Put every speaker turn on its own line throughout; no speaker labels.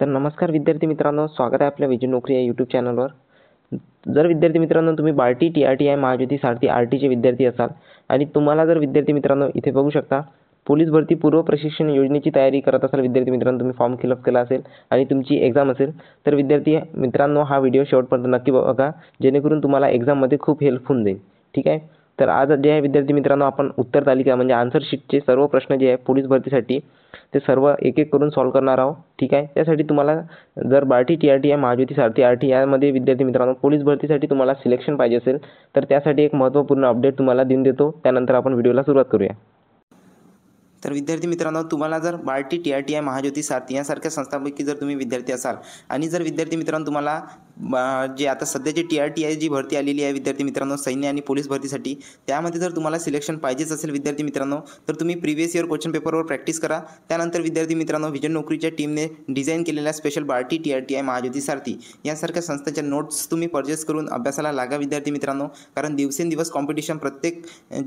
तर नमस्कार विद्यार्थी मित्रांनो, स्वागत आहे आपल्या विजय नोकरी या यूट्यूब चॅनलवर. जर विद्यार्थी मित्रांनो तुम्ही बार्टी TRTI महाज्योती सारथी RTचे विद्यार्थी असाल आणि तुम्हाला जर विद्यार्थी मित्रांनो इथे बघू शकता पोलीस भरती पूर्व प्रशिक्षण योजनेची तयारी करत असाल विद्यार्थी मित्रांनो, तुम्ही फॉर्म फिलअप केला असेल आणि तुमची एक्झाम असेल, तर विद्यार्थी मित्रांनो हा व्हिडिओ शेवटपर्यंत नक्की बघा, जेणेकरून तुम्हाला एक्झाममध्ये खूप हेल्प होऊन जाईल. ठीक आहे. तर आज जे आहे विद्यार्थी मित्रांनो आपण उत्तर तालिका म्हणजे आन्सर शीटचे सर्व प्रश्न जे आहे पोलीस भरतीसाठी ते सर्व एक एक करून सॉल्व्ह करणार आहोत. ठीक आहे. त्यासाठी तुम्हाला जर बार्टी TRTI महाज्योती सारथी RT यामध्ये विद्यार्थी मित्रांनो पोलीस भरतीसाठी तुम्हाला सिलेक्शन पाहिजे असेल, तर त्यासाठी एक महत्त्वपूर्ण अपडेट तुम्हाला देऊन देतो. त्यानंतर आपण व्हिडिओला सुरुवात करूया. तर विद्यार्थी मित्रांनो तुम्हाला जर बार्टी TRTI महाज्योती सारथी यासारख्या संस्थांपैकी जर तुम्ही विद्यार्थी असाल आणि जर विद्यार्थी मित्रांनो तुम्हाला जे आता सध्याची TRTI जी भरती आलेली आहे विद्यार्थी मित्रांनो सैन्य आणि पोलीस भरतीसाठी, त्यामध्ये जर तुम्हाला सिलेक्शन पाहिजेच असेल विद्यार्थी मित्रांनो, तर तुम्ही प्रिव्हियस इयर क्वेश्चन पेपरवर प्रॅक्टिस करा. त्यानंतर विद्यार्थी मित्रांनो विजय नोकरीच्या टीमने डिझाईन केलेल्या स्पेशल बार्टी TRTI महाज्योती सारथी यासारख्या संस्थांच्या नोट्स तुम्ही परचेस करून अभ्यासाला लागा विद्यार्थी मित्रांनो. कारण दिवसेंदिवस कॉम्पिटिशन प्रत्येक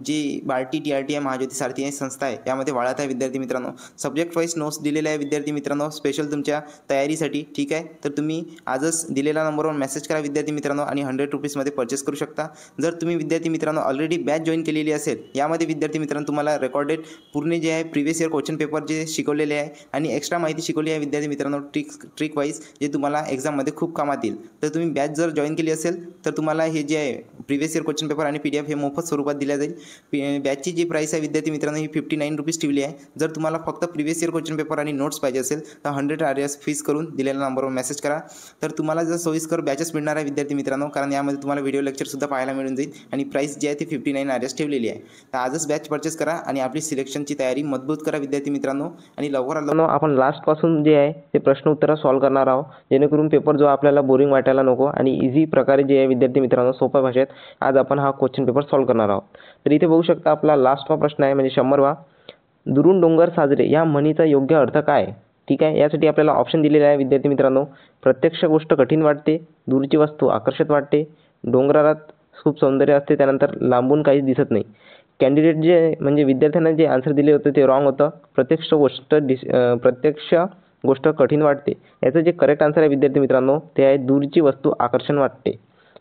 जी बार्टी TRTI महाज्योती सारथी ही संस्था आहे यामध्ये वाढत आहे विद्यार्थी मित्रांनो. सब्जेक्ट वाईज नोट्स दिलेले आहे विद्यार्थी मित्रांनो स्पेशल तुमच्या तयारीसाठी. ठीक आहे. तर तुम्ही आजच दिलेला नंबरवर मेसेज करा विद्यार्थी मित्रांनो आणि 100 रुपीजमध्ये परचेस करू शकता. जर तुम्ही विद्यार्थी मित्रांनो ऑलरेडी बॅच जॉईन केलेली असेल, यामध्ये विद्यार्थी मित्रांनो तुम्हाला रेकॉर्डेड पूर्ण जे आहे प्रिव्हियस इयर क्वेश्चन पेपर जे शिकवलेले आहे आणि एक्स्ट्रा माहिती शिकवली आहे विद्यार्थी मित्रांनो ट्रिक वाईज, जे तुम्हाला एक्झाममध्ये खूप कामात येईल. तर तुम्ही बॅच जर जॉईन केली असेल तर तुम्हाला हे जे आहे प्रिव्हियस इयर क्वेश्चन पेपर आणि PDF हे मोफत स्वरूपात दिल्या जाईल. बॅचची जी प्राईस आहे विद्यार्थी मित्रांनो ही 59 रुपीज ठेवली आहे. जर तुम्हाला फक्त प्रिव्हियस इयर क्वेश्चन पेपर आणि नोट्स पाहिजे असेल तर 100 RS फीस करून दिलेल्या नंबरवर मेसेज करा. तर तुम्हाला जर सोयीस्कर बॅचेस मिळणार आहे विद्यार्थी मित्रांनो, कारण यामध्ये तुम्हाला व्हिडिओ लेक्चरसुद्धा पाहायला मिळून जाईल आणि प्राईस जी आहे ती 59 RS ठेवलेली आहे. तर आजच बॅच परचेस करा आणि आपली सिलेक्शनची तयारी मजबूत करा विद्यार्थी मित्रांनो. आणि लवकरात लवकर आपण लास्टपासून जे आहे ते प्रश्न उत्तर सॉल्व्ह करणार आहोत, जेणेकरून पेपर जो आपल्याला बोरिंग वाटायला नको आणि इझी प्रकारे जे आहे विद्यार्थी मित्रांनो सोप्या भाषेत आज आपण हा क्वेश्चन पेपर सॉल्व्ह करणार आहोत. तर इथे बघू शकता आपला लास्टचा प्रश्न आहे म्हणजे 100वा. दुरून डोंगर साजरे या म्हणीचा योग्य अर्थ काय? ठीक आहे. यासाठी आपल्याला ऑप्शन दिलेले आहे विद्यार्थी मित्रांनो. प्रत्यक्ष गोष्ट कठीण वाटते, दूरची वस्तू आकर्षक वाटते, डोंगरात खूप सौंदर्य असते, त्यानंतर लांबून काहीच दिसत नाही. कॅन्डिडेट जे म्हणजे विद्यार्थ्यांना जे आन्सर दिले होते ते रॉंग होतं. प्रत्यक्ष गोष्ट कठीण वाटते याचं जे करेक्ट आन्सर आहे विद्यार्थी मित्रांनो ते आहे दूरची वस्तू आकर्षण वाटते.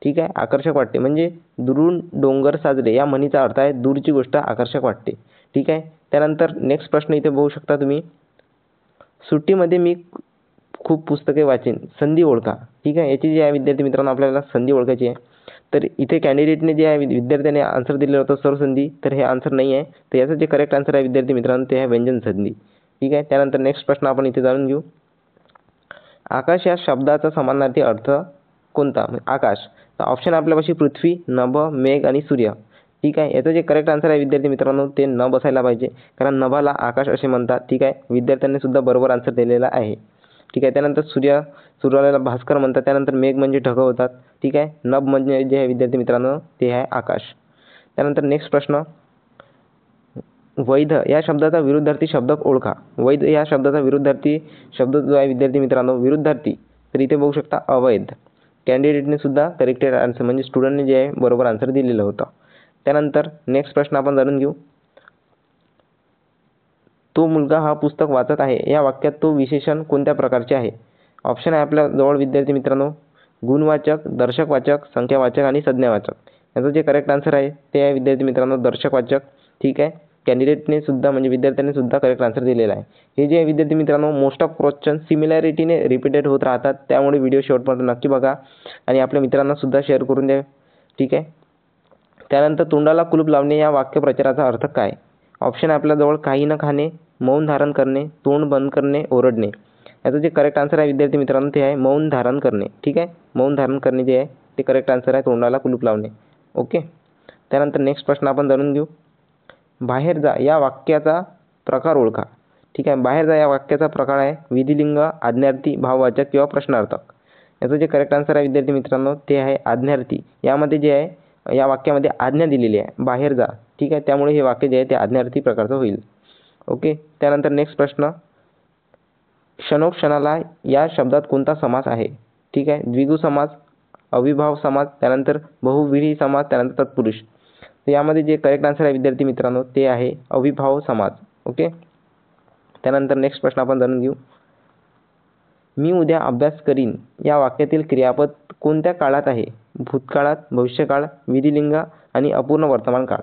ठीक आहे. आकर्षक वाटते म्हणजे दुरून डोंगर साजरे या म्हणीचा अर्थ आहे दूरची गोष्ट आकर्षक वाटते. ठीक आहे. त्यानंतर नेक्स्ट प्रश्न इथे बघू शकता तुम्ही. सुट्टीमध्ये मी खूप पुस्तके वाचेन, संधी ओळखा. ठीक आहे. याची जी आहे विद्यार्थी मित्रांनो आपल्याला संधी ओळखायची आहे. तर इथे कॅन्डिडेटने जे आहे विद्यार्थ्याने आन्सर दिलेलं होतं सर्वसंधी, तर हे आन्सर नाही आहे. तर याचं जे करेक्ट आन्सर आहे विद्यार्थी मित्रांनो ते आहे व्यंजन संधी. ठीक आहे. त्यानंतर नेक्स्ट प्रश्न आपण इथे जाणून घेऊ. आकाश या शब्दाचा समानार्थी अर्थ कोणता? आकाश. तर ऑप्शन आपल्यापाशी पृथ्वी, नभ, मेघ आणि सूर्य. ठीक आहे. याचं जे करेक्ट आन्सर आहे विद्यार्थी मित्रांनो ते नभ असायला पाहिजे, कारण नभाला आकाश असे म्हणतात. ठीक आहे. विद्यार्थ्यांनी सुद्धा बरोबर आन्सर दिलेला आहे. ठीक आहे. त्यानंतर सूर्याला भास्कर म्हणतात. त्यानंतर मेघ म्हणजे ढग होतात. ठीक आहे. नभ म्हणजे जे आहे विद्यार्थी मित्रांनो ते आहे आकाश. त्यानंतर नेक्स्ट प्रश्न. वैध या शब्दाचा विरुद्धार्थी शब्द ओळखा. वैध या शब्दाचा विरुद्धार्थी शब्द जो आहे विद्यार्थी मित्रांनो विरुद्धार्थी, तर इथे बघू शकता अवैध. कॅन्डिडेटने सुद्धा करेक्टेड आन्सर म्हणजे स्टुडंटने जे आहे बरोबर आन्सर दिलेलं होतं. त्यानंतर नेक्स्ट प्रश्न आपण जाणून घेऊ. तो मुलगा हा पुस्तक वाचत आहे या वाक्यात तो विशेषण कोणत्या प्रकारचे आहे? ऑप्शन आहे आपल्या जवळ विद्यार्थी मित्रांनो गुणवाचक, दर्शकवाचक, संख्यावाचक आणि संज्ञावाचक. याचं जे करेक्ट आन्सर आहे ते आहे विद्यार्थी मित्रांनो दर्शकवाचक. ठीक आहे. कॅन्डिडेटने सुद्धा म्हणजे विद्यार्थ्यांनी सुद्धा करेक्ट आन्सर दिलेला आहे. हे जे विद्यार्थी मित्रांनो मोस्ट ऑफ क्वेश्चन सिमिलॅरिटीने रिपीटेड होत राहतात, त्यामुळे व्हिडिओ शेवटपर्यंत नक्की बघा आणि आपल्या मित्रांना सुद्धा शेअर करून द्या. ठीक आहे. त्यानंतर तोंडाला कुलूप लावणे या वाक्यप्रचाराचा अर्थ काय? ऑप्शन आहे आपल्याजवळ काही न खाणे, मौन धारण करणे, तोंड बंद करणे, ओरडणे. याचं जे करेक्ट आन्सर आहे विद्यार्थी मित्रांनो ते आहे मौन धारण करणे. ठीक आहे. मौन धारण करणे जे आहे ते करेक्ट आन्सर आहे तोंडाला कुलूप लावणे. ओके. त्यानंतर नेक्स्ट प्रश्न आपण जाणून घेऊ. बाहेर जा या वाक्याचा प्रकार ओळखा. ठीक आहे. बाहेर जा या वाक्याचा प्रकार आहे विधिलिंग, आज्ञार्थी, भाववाचक किंवा प्रश्नार्थक. याचं जे करेक्ट आन्सर आहे विद्यार्थी मित्रांनो ते आहे आज्ञार्थी. यामध्ये जे आहे या वाक्यामध्ये आज्ञा दिलेली आहे बाहेर जा. ठीक आहे. त्यामुळे हे वाक्य जे आहे ते आज्ञार्थी प्रकारचं होईल. ओके. त्यानंतर नेक्स्ट प्रश्न. क्षणोक्षणाला या शब्दात कोणता समास आहे? ठीक आहे. द्विगु समास, अविभाव समास, त्यानंतर बहुव्रीही समास, त्यानंतर तत्पुरुष. तर यामध्ये जे करेक्ट आन्सर आहे विद्यार्थी मित्रांनो ते आहे अविभाव समास. ओके. त्यानंतर नेक्स्ट प्रश्न आपण जाणून घेऊ. मी उद्या अभ्यास करीन या वाक्यातील क्रियापद कोणत्या काळात आहे? भूतकाळात, भविष्यकाळ, विधिलिंग आणि अपूर्ण वर्तमान काळ.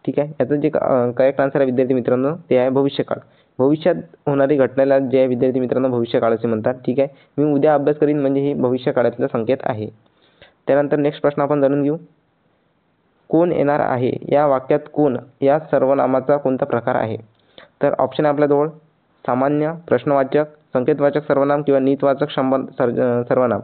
ठीक आहे. याचं जे करेक्ट आन्सर आहे विद्यार्थी मित्रांनो ते आहे भविष्यकाळ. भविष्यात होणारी घटनेला जे आहे विद्यार्थी मित्रांनो भविष्यकाळ असे म्हणतात. ठीक आहे. मी उद्या अभ्यास करीन म्हणजे हे भविष्यकाळातला संकेत आहे. त्यानंतर नेक्स्ट प्रश्न आपण जाणून घेऊ. कोण येणार आहे या वाक्यात कोण या सर्वनामाचा कोणता प्रकार आहे? तर ऑप्शन आहे आपल्याजवळ सामान्य, प्रश्नवाचक, संकेतवाचक सर्वनाम किंवा नीतवाचक सर्वनाम.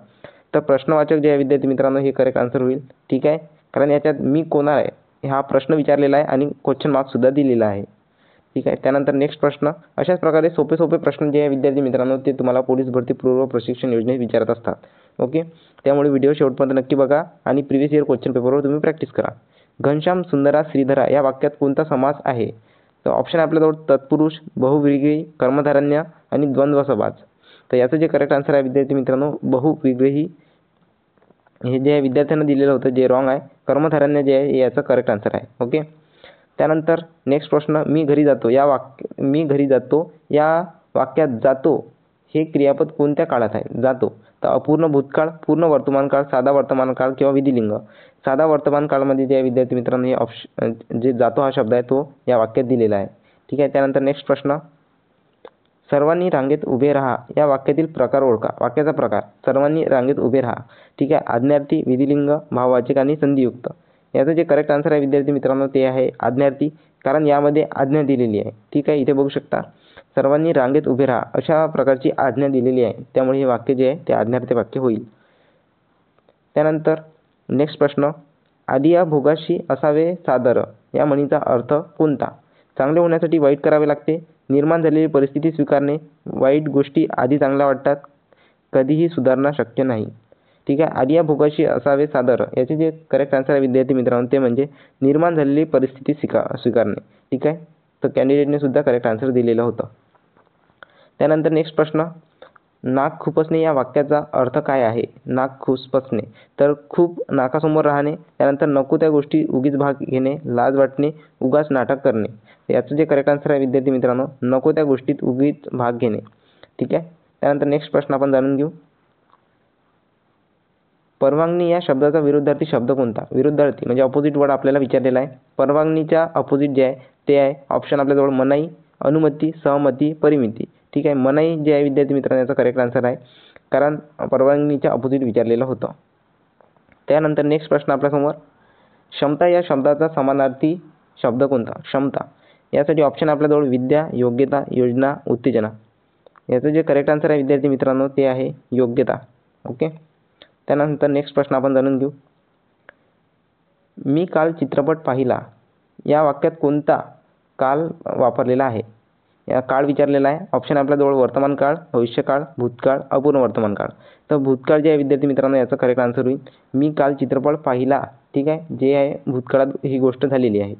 तर प्रश्नवाचक जे आहे विद्यार्थी मित्रांनो हे करेक्ट आन्सर होईल. ठीक आहे. कारण याच्यात मी कोण आहे हा प्रश्न विचारलेला आहे आणि क्वेश्चन मार्क सुद्धा दिलेला आहे. ठीक आहे. त्यानंतर नेक्स्ट प्रश्न. अशाच प्रकारे सोपे प्रश्न जे आहे विद्यार्थी मित्रांनो ते तुम्हाला पोलीस भरती पूर्व प्रशिक्षण योजनेत विचारत असतात. ओके. त्यामुळे व्हिडिओ शेवटपर्यंत नक्की बघा आणि प्रिव्हियस इयर क्वेश्चन पेपरवर तुम्ही प्रॅक्टिस करा. घनश्याम सुंदरा श्रीधरा या वाक्यात कोणता समास आहे? तर ऑप्शन आपल्याजवळ तत्पुरुष, बहुव्रीही, कर्मधारण्य आणि द्वंद्व समास. तर याचं जे करेक्ट आन्सर आहे विद्यार्थी मित्रांनो बहुव्रीही हे जे विद्यार्थ्यांना दिलेलं होतं जे रॉंग आहे. कर्मधारण्य जे आहे याचं करेक्ट आन्सर आहे. ओके. त्यानंतर नेक्स्ट प्रश्न. मी घरी जातो या वाक्यात जातो हे क्रियापद कोणत्या काळात आहे? जातो. तर अपूर्ण भूतकाळ, पूर्ण वर्तमान काळ, साधा वर्तमान काळ किंवा विधिलिंग. साधा वर्तमान काळमध्ये जे विद्यार्थी मित्रांनो हे ऑप्शन जे जातो हा शब्द आहे तो या वाक्यात दिलेला आहे. ठीक आहे. त्यानंतर नेक्स्ट प्रश्न. सर्वांनी रांगेत उभे राहा या वाक्यातील प्रकार ओळखा. वाक्याचा प्रकार सर्वांनी रांगेत उभे राहा. ठीक आहे. आज्ञार्थी, विधिलिंग, भाववाचक आणि संधियुक्त. याचं जे करेक्ट आन्सर आहे विद्यार्थी मित्रांनो ते आहे आज्ञार्थी. कारण यामध्ये आज्ञा दिलेली आहे. ठीक आहे. इथे बघू शकता सर्वांनी रांगेत उभे राहा अशा प्रकारची आज्ञा दिलेली आहे. त्यामुळे हे वाक्य जे आहे ते आज्ञार्थी वाक्य होईल. त्यानंतर नेक्स्ट प्रश्न. आदिया भोगाशी असावे सादर या म्हणीचा अर्थ कोणता? चांगले होण्यासाठी वाईट करावे लागते, निर्माण झालेली परिस्थिती स्वीकारणे, वाईट गोष्टी आधी चांगल्या वाटतात, कधीही सुधारणा शक्य नाही. ठीक आहे. आदिया भोगाशी असावे सादर याचे जे करेक्ट आन्सर आहे विद्यार्थी मित्रांनो ते म्हणजे निर्माण झालेली परिस्थिती स्वीकारणे. ठीक आहे. तर कॅन्डिडेटने सुद्धा करेक्ट आन्सर दिलेलं होतं. त्यानंतर नेक्स्ट प्रश्न. नाक खुपसणे या वाक्याचा अर्थ काय आहे? नाक खुपसणे तर खूप नाकासमोर राहणे. त्यानंतर नको त्या गोष्टी उगीच भाग घेणे, लाज वाटणे, उगाच नाटक करणे. याचं जे करेक्ट आन्सर आहे विद्यार्थी मित्रांनो नको त्या गोष्टीत उगीच भाग घेणे. ठीक आहे. त्यानंतर नेक्स्ट प्रश्न आपण जाणून घेऊ. परवानगी या शब्दाचा विरुद्धार्थी शब्द कोणता? विरुद्धार्थी म्हणजे अपोजिट वर्ड आपल्याला विचारलेला आहे. परवानगीच्या अपोजिट जे आहे ते आहे ऑप्शन आपल्याजवळ मनाई, अनुमती, सहमती, परिमिती. ठीक आहे. मनाई जे आहे विद्यार्थी मित्रांनो याचा करेक्ट आन्सर आहे कारण परवानगीच्या अपोजिट विचारलेलं होतं. त्यानंतर नेक्स्ट प्रश्न आपल्यासमोर. क्षमता या शब्दाचा समानार्थी शब्द कोणता? क्षमता. यासाठी ऑप्शन आपल्याजवळ विद्या, योग्यता, योजना, उत्तेजना. याचं जे करेक्ट आन्सर आहे विद्यार्थी मित्रांनो ते आहे योग्यता. ओके. त्यानंतर नेक्स्ट प्रश्न आपण जाणून घेऊ. मी काल चित्रपट पाहिला या वाक्यात कोणता काल वापरलेला आहे? या काळ विचारलेला आहे. ऑप्शन आपल्याजवळ वर्तमान काळ, भविष्यकाळ, भूतकाळ, अपूर्ण वर्तमान काळ. तर भूतकाळ जे आहे विद्यार्थी मित्रांनो याचं करेक्ट आन्सर होईल मी काल चित्रपट पाहिला. ठीक आहे. जे आहे भूतकाळात ही गोष्ट झालेली आहे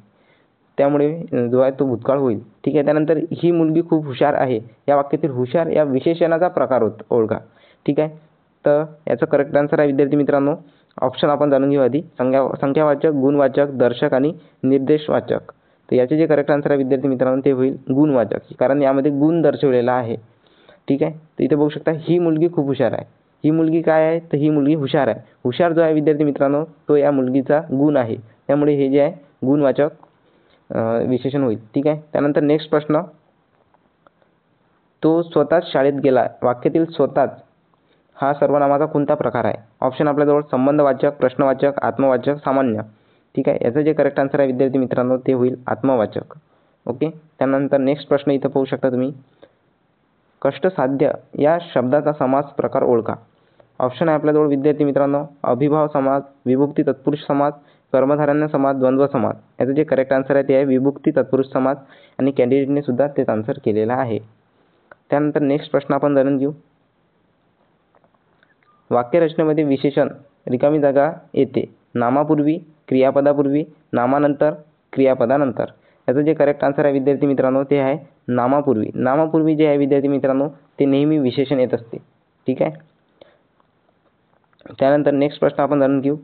त्यामुळे जो आहे तो भूतकाळ होईल. ठीक आहे. त्यानंतर ही मुलगी खूप हुशार आहे या वाक्यातील हुशार या विशेषणाचा प्रकार ओळखा. ठीक आहे. तर याचं करेक्ट आन्सर आहे विद्यार्थी मित्रांनो ऑप्शन आपण जाणून घेऊ आधी. संख्यावाचक, गुणवाचक, दर्शक आणि निर्देशवाचक. तर याचे जे करेक्ट आन्सर आहे विद्यार्थी मित्रांनो ते होईल गुणवाचक कारण यामध्ये गुण दर्शवलेला आहे. ठीक आहे. तर इथे बघू शकता ही मुलगी खूप हुशार आहे. ही मुलगी काय आहे? तर ही मुलगी हुशार आहे. हुशार जो आहे विद्यार्थी मित्रांनो तो या मुलगीचा गुण आहे. त्यामुळे हे जे आहे गुणवाचक विशेषण होईल. ठीक आहे. त्यानंतर नेक्स्ट प्रश्न. तो स्वतःच शाळेत गेला वाक्यातील स्वतःच हा सर्वनामाचा कोणता प्रकार आहे? ऑप्शन आपल्याजवळ संबंधवाचक, प्रश्नवाचक, आत्मवाचक, सामान्य. ठीक आहे. याचं जे करेक्ट आन्सर आहे विद्यार्थी मित्रांनो ते होईल आत्मवाचक. ओके. त्यानंतर नेक्स्ट प्रश्न इथं पाहू शकता तुम्ही. कष्टसाध्य या शब्दाचा समास प्रकार ओळखा. ऑप्शन आहे आपल्याजवळ विद्यार्थी मित्रांनो अभिभाव समास, विभक्ती तत्पुरुष समास, कर्मधारण्य समास, द्वंद्व समास. याचं जे करेक्ट आन्सर आहे ते आहे विभक्ती तत्पुरुष समास आणि कॅन्डिडेटने सुद्धा तेच आन्सर केलेला आहे. त्यानंतर नेक्स्ट प्रश्न आपण जाणून घेऊ. वाक्यरचनेमध्ये विशेषण रिकामी जागा येते नामापूर्वी, क्रियापदापूर्वी, नामानंतर, क्रियापदानंतर. याचं जे करेक्ट आन्सर आहे विद्यार्थी मित्रांनो ते आहे नामापूर्वी. नामापूर्वी जे आहे विद्यार्थी मित्रांनो ते नेहमी विशेषण येत असते. ठीक आहे. त्यानंतर नेक्स्ट प्रश्न आपण जाणून घेऊ.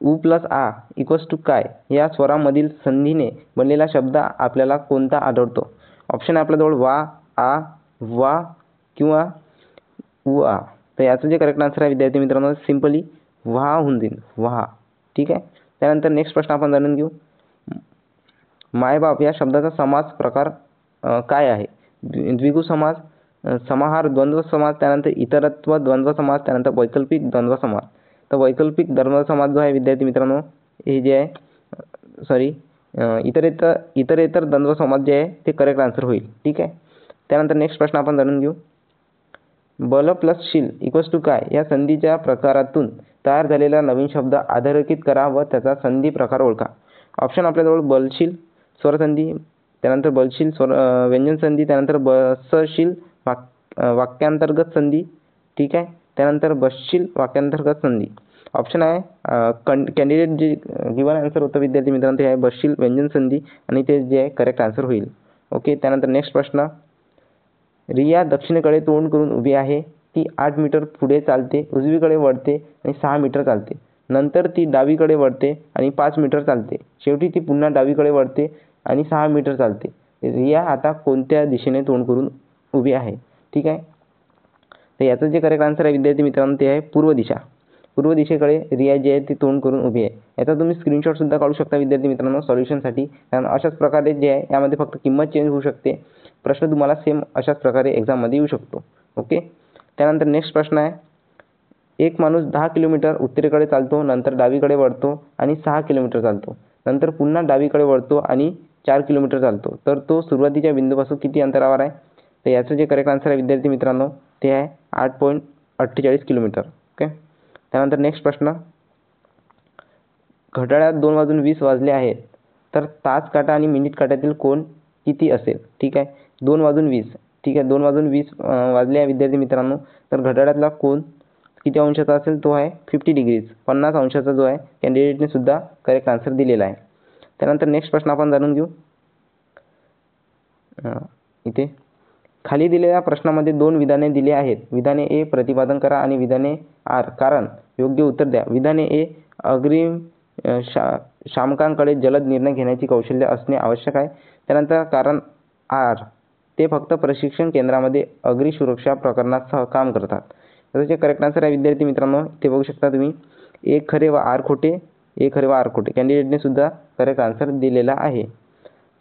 उ प्लस आ इक्वल्स टू काय या स्वरामधील संधीने बनलेला शब्द आपल्याला कोणता आढळतो? ऑप्शन आहे आपल्याजवळ वा, आ, वा किंवा वा. तर याचं जे करेक्ट आन्सर आहे विद्यार्थी मित्रांनो सिम्पली व्हा होऊन जाईल, व्हा. ठीक आहे. त्यानंतर नेक्स्ट प्रश्न आपण जाणून घेऊ. मायबाप या शब्दाचा समास प्रकार काय आहे? द्विगु समास, समाहार द्वंद्व समास, त्यानंतर इतरत्व द्वंद्व समास, त्यानंतर वैकल्पिक द्वंद्व समास. तर वैकल्पिक द्वंद्व समास जो आहे विद्यार्थी मित्रांनो हे जे आहे सॉरी इतरेतर द्वंद्व समास जे आहे ते करेक्ट आन्सर होईल. ठीक आहे. त्यानंतर नेक्स्ट प्रश्न आपण जाणून घेऊ. बल प्लस शील इक्वल्स टू काय या संधीच्या प्रकारातून तयार झालेला नवीन शब्द अधोरेखित करा व त्याचा संधी प्रकार ओळखा. ऑप्शन आपल्याजवळ बलशील स्वरसंधी, त्यानंतर बलशील व्यंजन संधी, त्यानंतर बसशील वाक्यांतर्गत संधी. ठीक आहे. त्यानंतर बसशील वाक्यांतर्गत संधी. ऑप्शन आहे कॅन्डिडेट जे गिवन आन्सर होतं विद्यार्थी मित्रांनो ते आहे बसशील व्यंजन संधी आणि ते जे आहे करेक्ट आन्सर होईल. ओके. त्यानंतर नेक्स्ट प्रश्न. रिया दक्षिणेकडे तोंड करून उभी आहे. ती 8 मीटर पुढे चालते, उजवीकडे वळते आणि 6 मीटर चालते. नंतर ती डावीकडे वळते आणि 5 मीटर चालते. शेवटी ती पुन्हा डावीकडे वळते आणि 6 मीटर चालते. रिया आता कोणत्या दिशेने तोंड करून उभी आहे? ठीक आहे. तर याचं जे करेक्ट आन्सर आहे विद्यार्थी मित्रांनो ते आहे पूर्व दिशा. पूर्व दिशेकडे रिया जी आहे ती तोंड करून उभी आहे. याचा तुम्ही स्क्रीनशॉट सुद्धा काढू शकता विद्यार्थी मित्रांनो सॉल्युशनसाठी. कारण अशाच प्रकारे जे आहे यामध्ये फक्त किंमत चेंज होऊ शकते. प्रश्न तुम्हाला सेम अशाच प्रकारे एक्झाममध्ये येऊ शकतो. ओके. त्यानंतर नेक्स्ट प्रश्न आहे. एक माणूस 10 किलोमीटर उत्तरेकडे चालतो, नंतर डावीकडे वळतो आणि 6 किलोमीटर चालतो. नंतर पुन्हा डावीकडे वळतो आणि 4 किलोमीटर चालतो. तर तो सुरुवातीच्या बिंदूपासून किती अंतरावर आहे? तर याचं जे करेक्ट आन्सर आहे विद्यार्थी मित्रांनो ते आहे 8.48 किलोमीटर. ओके. त्यानंतर नेक्स्ट प्रश्न. घड्याळात 2 वाजून 20 वाजले आहेत. तर तास काटा आणि मिनिट काट्यातील कोन किती असेल? ठीक आहे. 2 वाजून 20. ठीक आहे. 2 वाजून 20 वाजले आहे विद्यार्थी मित्रांनो. तर घड्याळातला कोन किती अंशाचा असेल तो आहे 50 डिग्रीज. 50 अंशाचा जो आहे कॅन्डिडेटने सुद्धा करेक्ट आन्सर दिलेला आहे. त्यानंतर नेक्स्ट प्रश्न आपण जाणून घेऊ. इथे खाली दिलेल्या प्रश्नामध्ये 2 विधाने दिली आहेत. विधाने ए प्रतिपादन करा आणि विधाने आर कारण योग्य उत्तर द्या. विधाने ए अग्रिम शामकांकडे जलद निर्णय घेण्याची कौशल्य असणे आवश्यक आहे. त्यानंतर कारण आर ते फक्त प्रशिक्षण केंद्रामध्ये अग्निसुरक्षा प्रकरणात काम करतात. त्याचे करेक्ट आन्सर आहे विद्यार्थी मित्रांनो ते बघू शकता तुम्ही एक खरे व आर खोटे, एक खरे व आर खोटे. कॅन्डिडेटने सुद्धा करेक्ट आन्सर दिलेला आहे.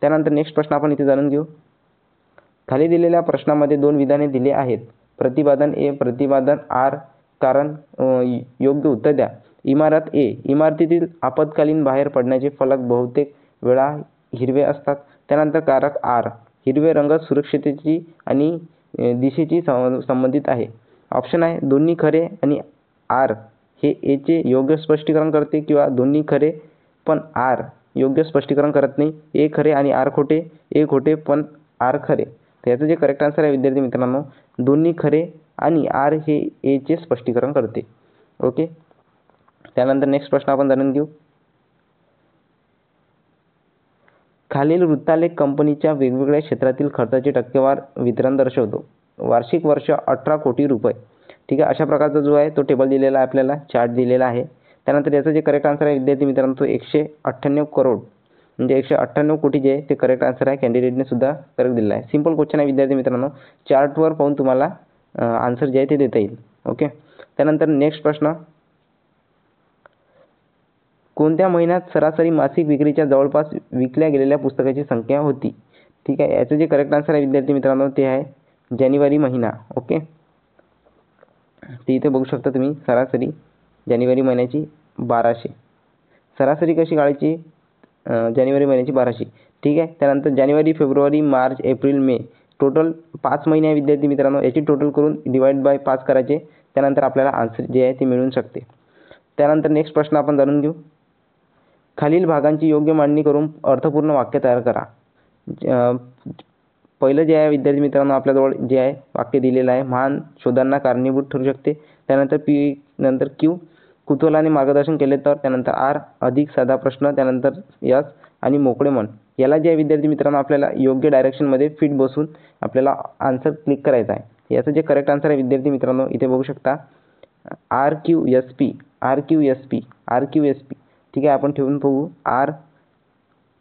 त्यानंतर नेक्स्ट प्रश्न आपण इथे जाणून घेऊ. खाली दिलेल्या प्रश्नामध्ये 2 विधाने दिली आहेत. प्रतिपादन ए प्रतिपादन आर कारण योग्य उत्तर द्या. इमारत ए इमारतीतील आपत्कालीन बाहेर पडण्याचे फलक बहुतेक वेळा हिरवे असतात. त्यानंतर कारक आर हिरवे रंग सुरक्षिततेची आणि दिशेची संबंधित आहे. ऑप्शन आहे दोन्ही खरे आणि आर हे एचे योग्य स्पष्टीकरण करते किंवा दोन्ही खरे पण आर योग्य स्पष्टीकरण करत नाही. ए खरे आणि आर खोटे, ए खोटे पण आर खरे. तर याचं जे करेक्ट आन्सर आहे विद्यार्थी मित्रांनो दोन्ही खरे आणि आर हे एचे स्पष्टीकरण करते. ओके. त्यानंतर नेक्स्ट प्रश्न आपण जाणून घेऊ. खालील वृत्तालेख कंपनीच्या वेगवेगळ्या क्षेत्रातील खर्चाचे टक्केवार वितरण दर्शवतो. वार्षिक वर्ष 18 कोटी रुपये. ठीक आहे. अशा प्रकारचा जो आहे तो टेबल दिलेला आहे आपल्याला, चार्ट दिलेला आहे. त्यानंतर याचं जे करेक्ट आन्सर आहे विद्यार्थी मित्रांनो तो 198 करोड म्हणजे 198 कोटी जे आहे ते करेक्ट आन्सर आहे. कॅन्डिडेटने सुद्धा करेक्ट दिलेला आहे. सिंपल क्वेश्चन आहे विद्यार्थी मित्रांनो. चार्टवर पाहून तुम्हाला आन्सर जे आहे ते देता येईल. ओके. त्यानंतर नेक्स्ट प्रश्न. कोणत्या महिन्यात सरासरी मासिक विक्रीच्या जवळपास विकल्या गेलेल्या पुस्तकाची संख्या होती? ठीक आहे. याचं जे करेक्ट आन्सर आहे विद्यार्थी मित्रांनो ते आहे जानेवारी महिना. ओके. ते इथे बघू शकता तुम्ही सरासरी जानेवारी महिन्याची 1200. सरासरी कशी काढायची? जानेवारी महिन्याची 1200. ठीक आहे. त्यानंतर जानेवारी, फेब्रुवारी, मार्च, एप्रिल, मे टोटल 5 महिने आहे विद्यार्थी मित्रांनो. याची टोटल करून डिवाइड बाय 5 करायचे. त्यानंतर आपल्याला आन्सर जे आहे ते मिळून शकते. त्यानंतर नेक्स्ट प्रश्न आपण जाणून घेऊ. खालील भागांची योग्य मांडणी करून अर्थपूर्ण वाक्य तयार करा. पहिलं जे आहे विद्यार्थी मित्रांनो आपल्याजवळ जे आहे वाक्य दिलेलं आहे महान शोधांना कारणीभूत ठरू शकते. त्यानंतर पी नंतर क्यू कुतूहलाने मार्गदर्शन केले तर. त्यानंतर आर अधिक साधा प्रश्न. त्यानंतर यस आणि मोकळे मन. याला जे आहे विद्यार्थी मित्रांनो आपल्याला योग्य डायरेक्शनमध्ये फिट बसून आपल्याला आन्सर क्लिक करायचा आहे. याचं जे करेक्ट आन्सर आहे विद्यार्थी मित्रांनो इथे बघू शकता R Q S P R Q S P R Q S P. ठीक आहे. आपण ठेवून बघू आर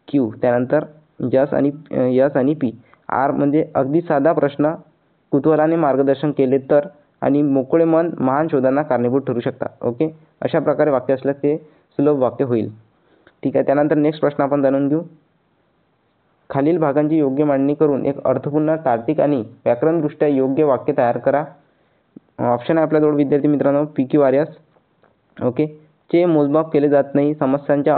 क्यू त्यानंतर यस आणि पी. आर म्हणजे अगदी साधा प्रश्न, कुतूहलाने मार्गदर्शन केले तर आणि मोकळे मन महान शोधांना कारणीभूत ठरू शकतात. ओके, अशा प्रकारे वाक्य असल्यास ते सुलभ वाक्य होईल. ठीक आहे. त्यानंतर नेक्स्ट प्रश्न आपण जाणून घेऊ. खालील भागांची योग्य मांडणी करून एक अर्थपूर्ण, तार्किक आणि व्याकरणदृष्ट्या योग्य वाक्य तयार करा. ऑप्शन आहे आपल्याजवळ विद्यार्थी मित्रांनो, PQRS. ओके, चे मोजमाप केले जात नाही, समस्यांच्या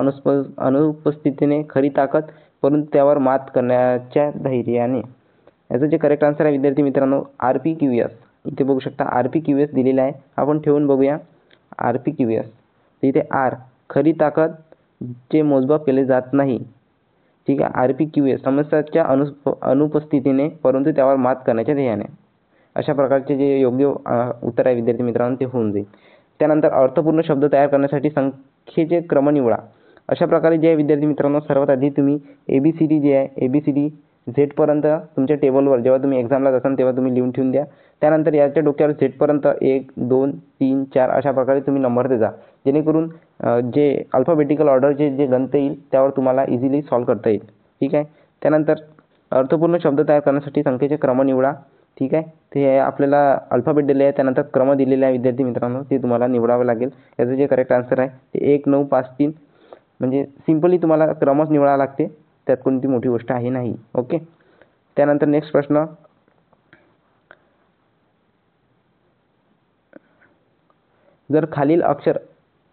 अनुपस्थितीने खरी ताकद, परंतु त्यावर मात करण्याच्या धैर्याने. याचं जे करेक्ट आन्सर आहे विद्यार्थी मित्रांनो, RPQS. इथे बघू शकता RPQS दिलेला आहे. आपण ठेवून बघूया RPQS. इथे R खरी ताकद, चे मोजमाप केले जात नाही. ठीक आहे. RPQS समस्याच्या अनुपस्थितीने परंतु त्यावर मात करण्याच्या ध्येयाने. अशा प्रकारचे जे योग्य उत्तर आहे विद्यार्थी मित्रांनो ते होऊन जाईल. त्यानंतर अर्थपूर्ण शब्द तयार करण्यासाठी संख्येचे क्रम निवडा. अशा प्रकारे जे आहे विद्यार्थी मित्रांनो, सर्वात आधी तुम्ही ABCD जे आहे ABCD झेडपर्यंत तुमच्या टेबलवर जेव्हा तुम्ही एक्झामला जाताल तेव्हा तुम्ही लिहून ठेवून द्या. त्यानंतर याच्या डोक्यावर झेडपर्यंत 1 2 3 4 अशा प्रकारे तुम्ही नंबर देजा, जेणेकरून जे अल्फाबेटिकल ऑर्डरचे जे गणता येईल त्यावर तुम्हाला इझिली सॉल्व्ह करता येईल. ठीक आहे. त्यानंतर अर्थपूर्ण शब्द तयार करण्यासाठी संख्येचे क्रम निवडा. ठीक आहे. ते आपल्याला अल्फाबेट दिले आहे, त्यानंतर क्रम दिलेला आहे विद्यार्थी मित्रांनो, ते तुम्हाला निवडावं लागेल. याचं जे करेक्ट आन्सर आहे ते 1 9 5 3. म्हणजे सिम्पली तुम्हाला क्रमच निवडावा लागते, त्यात कोणती मोठी गोष्ट आहे नाही. ओके. त्यानंतर नेक्स्ट प्रश्न, जर खालील अक्षर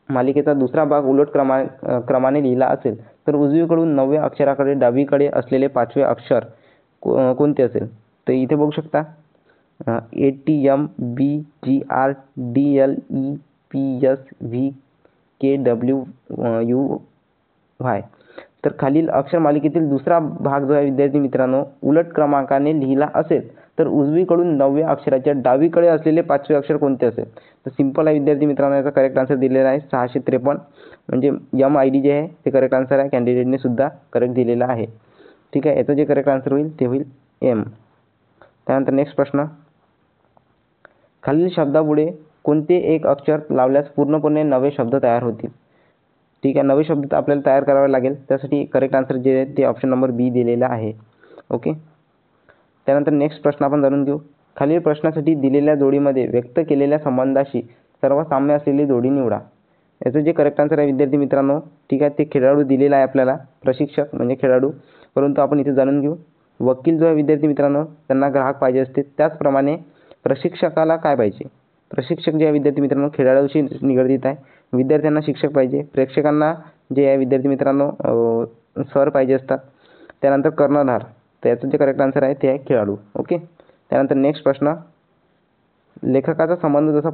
मालिकेचा दुसरा भाग उलट क्रमाने लिहिला असेल तर उजवीकडून 9व्या अक्षराकडे डावीकडे असलेले 5वे अक्षर कोणते असेल? तर इथे बघू शकता ATM BGR DLE PS VKWUY. तर खालील अक्षर मालिकेतील दुसरा भाग जो आहे विद्यार्थी मित्रांनो उलट क्रमांकाने लिहिला असेल तर उजवीकडून 9व्या अक्षराच्या डावीकडे असलेले 5वे अक्षर कोणते असेल? तर सिंपल आहे विद्यार्थी मित्रांनो, याचा करेक्ट आन्सर दिलेला आहे 653. म्हणजे MID जे आहे ते करेक्ट आन्सर आहे. कॅन्डिडेटने सुद्धा करेक्ट दिलेला आहे. ठीक आहे. याचं जे करेक्ट आन्सर होईल ते होईल M. त्यानंतर नेक्स्ट प्रश्न, खालील शब्दापुढे कोणते एक अक्षर लावल्यास पूर्णपणे नवे शब्द तयार होतील? ठीक आहे. नवे शब्द आपल्याला तयार करावे लागेल, त्यासाठी करेक्ट आन्सर जे आहे ते ऑप्शन नंबर B दिलेला आहे. ओके. त्यानंतर नेक्स्ट प्रश्न आपण जाणून घेऊ. खालील प्रश्नासाठी दिलेल्या जोडीमध्ये व्यक्त केलेल्या संबंधाशी सर्व साम्य असलेली जोडी निवडा. याचं जे करेक्ट आन्सर आहे विद्यार्थी मित्रांनो, ठीक आहे, ते खेळाडू दिलेला आहे आपल्याला, प्रशिक्षक म्हणजे खेळाडू. परंतु आपण इथे जाणून घेऊ, वकील जो आहे विद्यार्थी मित्रांनो त्यांना ग्राहक पाहिजे असते, त्याचप्रमाणे प्रशिक्षकाला काय पाहिजे? प्रशिक्षक जे आहे विद्यार्थी मित्रांनो खेळाडूशी निगडित आहे. विद्यार्थ्यांना शिक्षक पाहिजे, प्रेक्षकांना जे आहे विद्यार्थी मित्रांनो सर पाहिजे असतात. त्यानंतर कर्णधार, तर याचं जे करेक्ट आन्सर आहे ते आहे खेळाडू. ओके. त्यानंतर नेक्स्ट प्रश्न, लेखकाचा संबंध जसा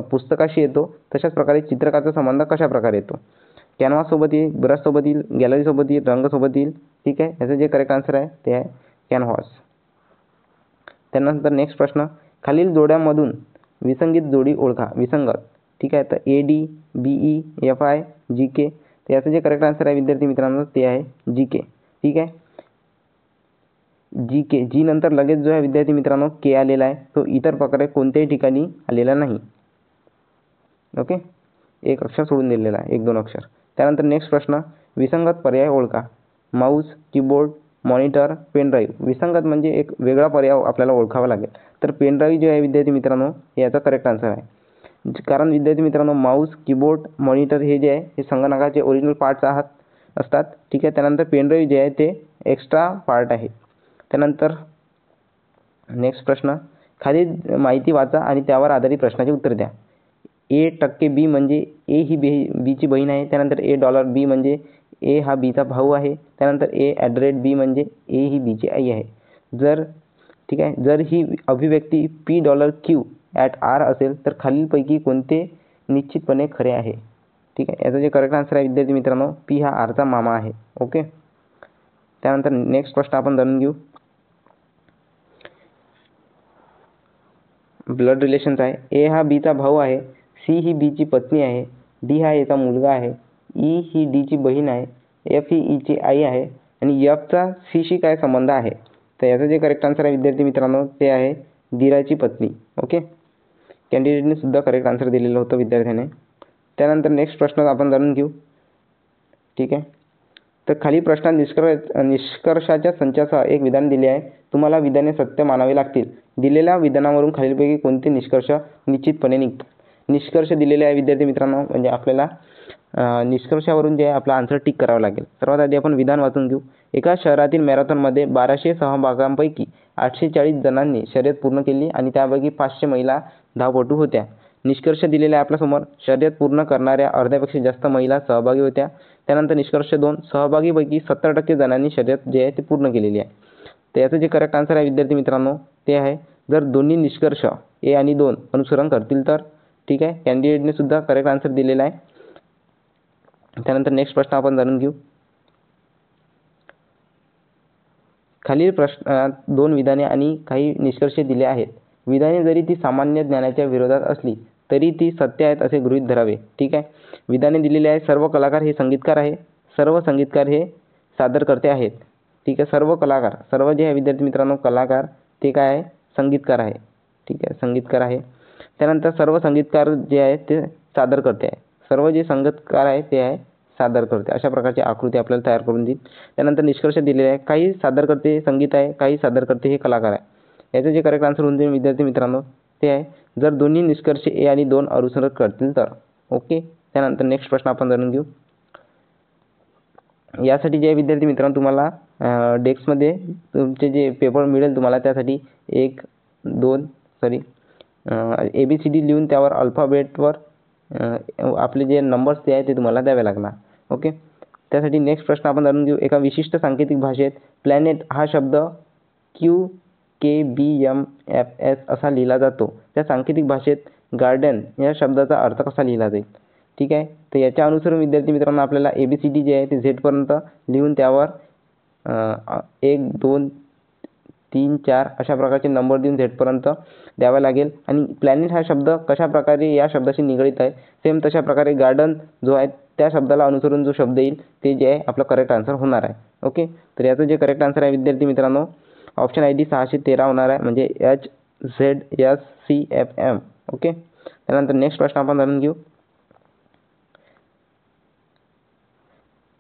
पुस्तकाशी येतो तशाच प्रकारे चित्रकाचा संबंध कशा प्रकारे येतो? कॅनव्हाससोबत येईल, ब्रशसोबत येईल, गॅलरीसोबत येईल, रंगसोबत येईल. ठीक आहे. याचं जे करेक्ट आन्सर आहे ते आहे कॅनव्हास. त्यानंतर नेक्स्ट प्रश्न, खालील जोड्यांमधून विसंगत जोडी ओळखा. विसंगत, ठीक आहे, तर AD BE FI GK. तर याचं जे करेक्ट आन्सर आहे विद्यार्थी मित्रांनो ते आहे GK. ठीक आहे. GK, जी नंतर लगेच जो आहे विद्यार्थी मित्रांनो K आलेला आहे, तो इतर प्रकारे कोणत्याही ठिकाणी आलेला नाही. ओके. एक अक्षर सोडून दिलेला आहे, 1-2 अक्षर. त्यानंतर नेक्स्ट प्रश्न, विसंगत पर्याय ओळखा. Mouse, keyboard, monitor, pen drive. विसंगत म्हणजे एक वेगळा पर्याय आपल्याला ओळखावा लागेल. तर पेनड्राईव्ह जे आहे विद्यार्थी मित्रांनो याचा करेक्ट आन्सर आहे. कारण विद्यार्थी मित्रांनो माऊस, कीबोर्ड, मॉनिटर हे जे आहे हे संगणकाचे ओरिजिनल पार्ट्स असतात. ठीक आहे. त्यानंतर पेनड्राईव्ह जे आहे ते एक्स्ट्रा पार्ट आहे. त्यानंतर नेक्स्ट प्रश्न, खाली माहिती वाचा आणि त्यावर आधारित प्रश्नाचे उत्तर द्या. A% B म्हणजे A ही Bची बहीण आहे. त्यानंतर $B म्हणजे A हा Bचा भाऊ आहे. त्यानंतर A@B म्हणजे A ही Bची आई आहे. ठीक आहे, जर ही अभिव्यक्ती $P$Q@R असेल तर खालीलपैकी कोणते निश्चितपणे खरे आहे? ठीक आहे. याचं जे करेक्ट आन्सर आहे विद्यार्थी मित्रांनो P हा Rचा मामा आहे. ओके. त्यानंतर नेक्स्ट प्रश्न आपण जाणून घेऊ. ब्लड रिलेशन्स आहे. A हा Bचा भाऊ आहे, C ही Bची पत्नी आहे, D हा Aचा मुलगा आहे, E ही Dची बहीण आहे, F ही Eची आई आहे आणि F चा C शी काय संबंध आहे? तर याचं जे करेक्ट आन्सर आहे विद्यार्थी मित्रांनो ते आहे दीराची पत्नी. ओके. कॅन्डिडेटने सुद्धा करेक्ट आन्सर दिलेलं होतं विद्यार्थ्याने. त्यानंतर नेक्स्ट प्रश्न आपण जाणून घेऊ. ठीक आहे. तर खाली प्रश्नात निष्कर्षाच्या संचासह एक विधान दिले आहे. तुम्हाला विधाने सत्य मानावी लागतील. दिलेल्या विधानावरून खालीलपैकी कोणते निष्कर्ष निश्चितपणे निघतात? निष्कर्ष दिलेले आहे विद्यार्थी मित्रांनो, म्हणजे आपल्याला निष्कर्षावरून जे आहे आपला आन्सर टिक करावा लागेल. सर्वात आधी आपण विधान वाचून घेऊ. एका शहरातील मॅरेथॉनमध्ये 1200 सहभागांपैकी 840 जणांनी शर्यत पूर्ण केली आणि त्यापैकी 500 महिला धावपटू होत्या. निष्कर्ष दिलेला आहे आपल्यासमोर. शर्यत पूर्ण करणाऱ्या अर्ध्यापेक्षा जास्त महिला सहभागी होत्या. त्यानंतर निष्कर्ष 2, सहभागीपैकी 70% जणांनी शर्यत जे आहे ते पूर्ण केलेली आहे. तर याचं जे करेक्ट आन्सर आहे विद्यार्थी मित्रांनो ते आहे, जर दोन्ही निष्कर्ष ए आणि 2 अनुसरण करतील तर. ठीक आहे, कॅन्डिडेटने सुद्धा करेक्ट आन्सर दिलेला आहे. त्यानंतर नेक्स्ट प्रश्न आपण जाणून घेऊ. खालील प्रश्नात 2 विधाने आणि काही निष्कर्ष दिले आहेत. विधाने जरी ती सामान्य ज्ञानाच्या विरोधात असली तरी ती सत्य आहेत असे गृहीत धरावे. ठीक आहे, विधाने दिलेली आहे. सर्व कलाकार हे संगीतकार आहे. सर्व संगीतकार हे सादरकर्ते आहेत. ठीक आहे, सर्व कलाकार, सर्व जे आहे विद्यार्थी मित्रांनो कलाकार ते काय आहे? संगीतकार आहे. ठीक आहे, संगीतकार आहे. त्यानंतर सर्व संगीतकार जे आहे ते सादरकर्ते आहे. सर्व जे संगीतकार आहे ते आहे सादरकर्ते. अशा प्रकारची आकृती आपल्याला तयार करून देईल. त्यानंतर निष्कर्ष दिलेले आहे. काही सादरकर्ते संगीत आहे, काही सादरकर्ते हे कलाकार आहे. याचं जे करेक्ट आन्सर होऊन जाईल विद्यार्थी मित्रांनो ते आहे, जर दोन्ही निष्कर्ष ए आणि 2 अनुसरण करतील तर. ओके, त्यानंतर नेक्स्ट प्रश्न आपण जाणून घेऊ. यासाठी जे विद्यार्थी मित्रांनो तुम्हाला डेस्कमध्ये तुमचे जे पेपर मिळेल तुम्हाला त्यासाठी 1 2 ABCD लिहून त्यावर अल्फाबेटवर आपले जे नंबर्स ते आहे ते तुम्हाला द्यावे लागणार. ओके, त्यासाठी नेक्स्ट प्रश्न आपण जाणून घेऊ. एका विशिष्ट सांकेतिक भाषेत प्लॅनेट हा शब्द QKBMFS असा लिहिला जातो. त्या सांकेतिक भाषेत गार्डन या शब्दाचा अर्थ कसा लिहिला जाईल? ठीक आहे, तर याच्या अनुसार विद्यार्थी मित्रांनो आपल्याला ABCD जे आहे ते झेडपर्यंत लिहून त्यावर 1 2 3 4 अशा प्रकारचे नंबर देऊन झेडपर्यंत द्यावा लागेल. आणि प्लॅनेट हा शब्द कशा प्रकारे या शब्दाशी निगडित आहे सेम तशा प्रकारे गार्डन जो आहे त्या शब्दाला अनुसरून जो शब्द येईल ते जे आहे आपलं करेक्ट आन्सर होणार आहे. ओके, तर याचं जे करेक्ट आन्सर आहे विद्यार्थी मित्रांनो ऑप्शन ID 613 होणार आहे, म्हणजे HZSCFM. ओके, त्यानंतर नेक्स्ट प्रश्न आपण जाणून घेऊ.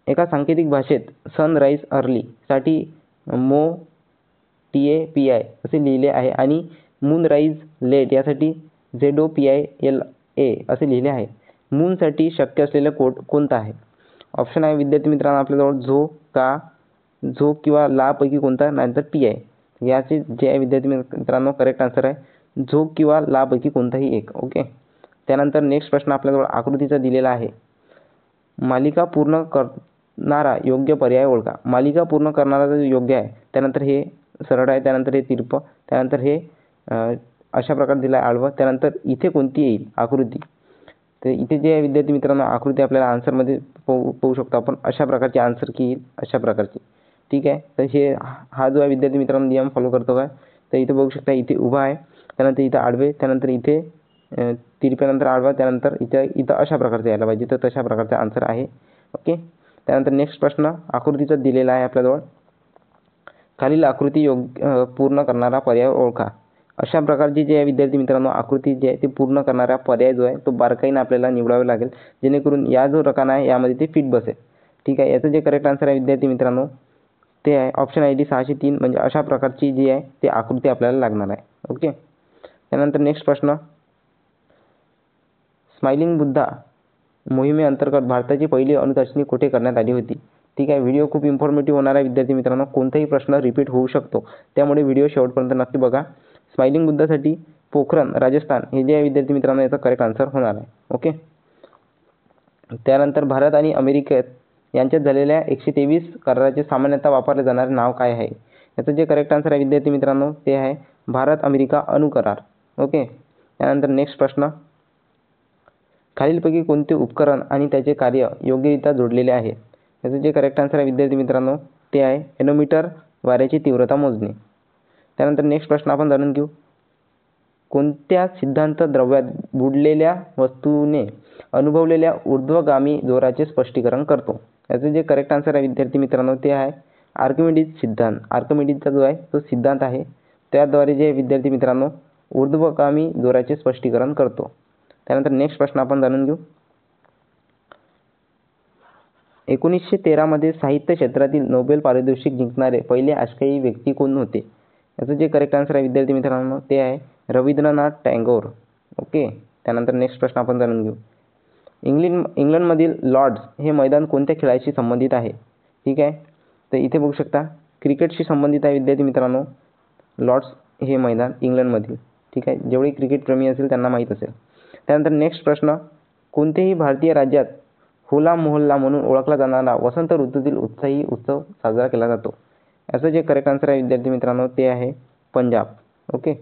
एका सांकेतिक भाषेत सनराईज अर्ली साठी TAPI असे लिहिले आहे आणि मूनराईज लेट यासाठी ZOPILA असे लिहिले आहे. मूनसाठी शक्य असलेला कोड कोणता आहे? ऑप्शन आहे विद्यार्थी मित्रांनो आपल्याजवळ झो किंवा ला पैकी कोणता, नाहीतर PI. याचे जे आहे विद्यार्थी मित्रांनो करेक्ट आन्सर आहे झो किंवा ला पैकी कोणताही एक. ओके, त्यानंतर नेक्स्ट प्रश्न आपल्याजवळ आकृतीचा दिलेला आहे. मालिका पूर्ण करणारा योग्य पर्याय ओळखा. मालिका पूर्ण करणारा जो योग्य आहे त्यानंतर हे सरळ आहे, त्यानंतर हे तिरपं, त्यानंतर हे अशा प्रकारे दिला आहे आडवं, त्यानंतर इथे कोणती येईल आकृती. तर इथे जे आहे विद्यार्थी मित्रांनो आकृती आपल्याला आन्सरमध्ये पाहू शकतो आपण. अशा प्रकारची आन्सर की येईल अशा प्रकारची. ठीक आहे, तर हे हा जो आहे विद्यार्थी मित्रांनो नियम फॉलो करतो काय, तर इथे बघू शकता इथे उभा आहे, त्यानंतर इथे आडवे, त्यानंतर इथे तिरप्यानंतर आडवा, त्यानंतर इथं अशा प्रकारचं यायला पाहिजे. तर तशा प्रकारचा आन्सर आहे. ओके, त्यानंतर नेक्स्ट प्रश्न आकृतीचा दिलेला आहे आपल्याजवळ. खालील आकृती पूर्ण करणारा पर्याय ओळखा. अशा प्रकारची जे आहे विद्यार्थी मित्रांनो आकृती जी आहे ती पूर्ण करणारा पर्याय जो आहे तो बारकाईने आपल्याला निवडावे लागेल, जेणेकरून या जो रकाना आहे यामध्ये ते फिट बसेल. ठीक आहे, याचं जे करेक्ट आन्सर आहे विद्यार्थी मित्रांनो ते आहे ऑप्शन ID 603, म्हणजे अशा प्रकारची जी आहे ती आकृती आपल्याला लागणार आहे. ओके, त्यानंतर नेक्स्ट प्रश्न. स्माइलिंग बुद्धा मोहिमेअंतर्गत भारताची पहिली अणुचाचणी कुठे करण्यात आली होती? ठीक आहे, व्हिडिओ खूप इन्फॉर्मेटिव्ह होणार आहे विद्यार्थी मित्रांनो. कोणताही प्रश्न रिपीट होऊ शकतो, त्यामुळे व्हिडिओ शेवटपर्यंत नक्की बघा. स्माइलिंग बुद्धासाठी पोखरण राजस्थान हे जे आहे विद्यार्थी मित्रांनो याचा करेक्ट आन्सर होणार आहे. ओके, त्यानंतर भारत आणि अमेरिकेत यांच्यात झालेल्या 123 कराराचे सामान्यतः वापरले जाणारे नाव काय आहे? याचं जे करेक्ट आन्सर आहे विद्यार्थी मित्रांनो ते आहे भारत अमेरिका अणु करार. ओके, त्यानंतर नेक्स्ट प्रश्न. खालीलपैकी कोणते उपकरण आणि त्याचे कार्य योग्यरित्या जोडलेले आहे? याचं जे करेक्ट आन्सर आहे विद्यार्थी मित्रांनो ते आहे एनोमीटर, वाऱ्याची तीव्रता मोजणे. त्यानंतर नेक्स्ट प्रश्न आपण जाणून घेऊ. कोणत्या सिद्धांत द्रव्यात बुडलेल्या वस्तूने अनुभवलेल्या ऊर्ध्वगामी जोराचे स्पष्टीकरण करतो? याचं जे करेक्ट आन्सर आहे विद्यार्थी मित्रांनो ते आहे आर्किमिडीज सिद्धांत. आर्किमिडीजचा जो आहे तो सिद्धांत आहे, त्याद्वारे जे विद्यार्थी मित्रांनो ऊर्ध्वगामी जोराचे स्पष्टीकरण करतो. त्यानंतर नेक्स्ट प्रश्न आपण जाणून घेऊ. 1913 मध्ये साहित्य क्षेत्रातील नोबेल पारितोषिक जिंकणारे पहिले आशियाई व्यक्ती कोण होते? याचं जे करेक्ट आन्सर आहे विद्यार्थी मित्रांनो ते आहे रवींद्रनाथ टागोर. ओके. त्यानंतर नेक्स्ट प्रश्न आपण जाणून घेऊ. इंग्लंडमधील लॉर्ड्स हे मैदान कोणत्या खेळाशी संबंधित आहे? ठीक आहे. तर इथे बघू शकता क्रिकेटशी संबंधित आहे विद्यार्थी मित्रांनो लॉर्ड्स हे मैदान इंग्लंडमधील. ठीक आहे. जेवढे क्रिकेट प्रेमी असेल त्यांना माहीत असेल. त्यानंतर नेक्स्ट प्रश्न, कोणत्याही भारतीय राज्यात होला मोहल्ला म्हणून ओळखला जाणारा वसंत ऋतूतील उत्साही उत्सव साजरा केला जातो? याचं जे करेक्ट आन्सर आहे विद्यार्थी मित्रांनो ते आहे पंजाब. ओके.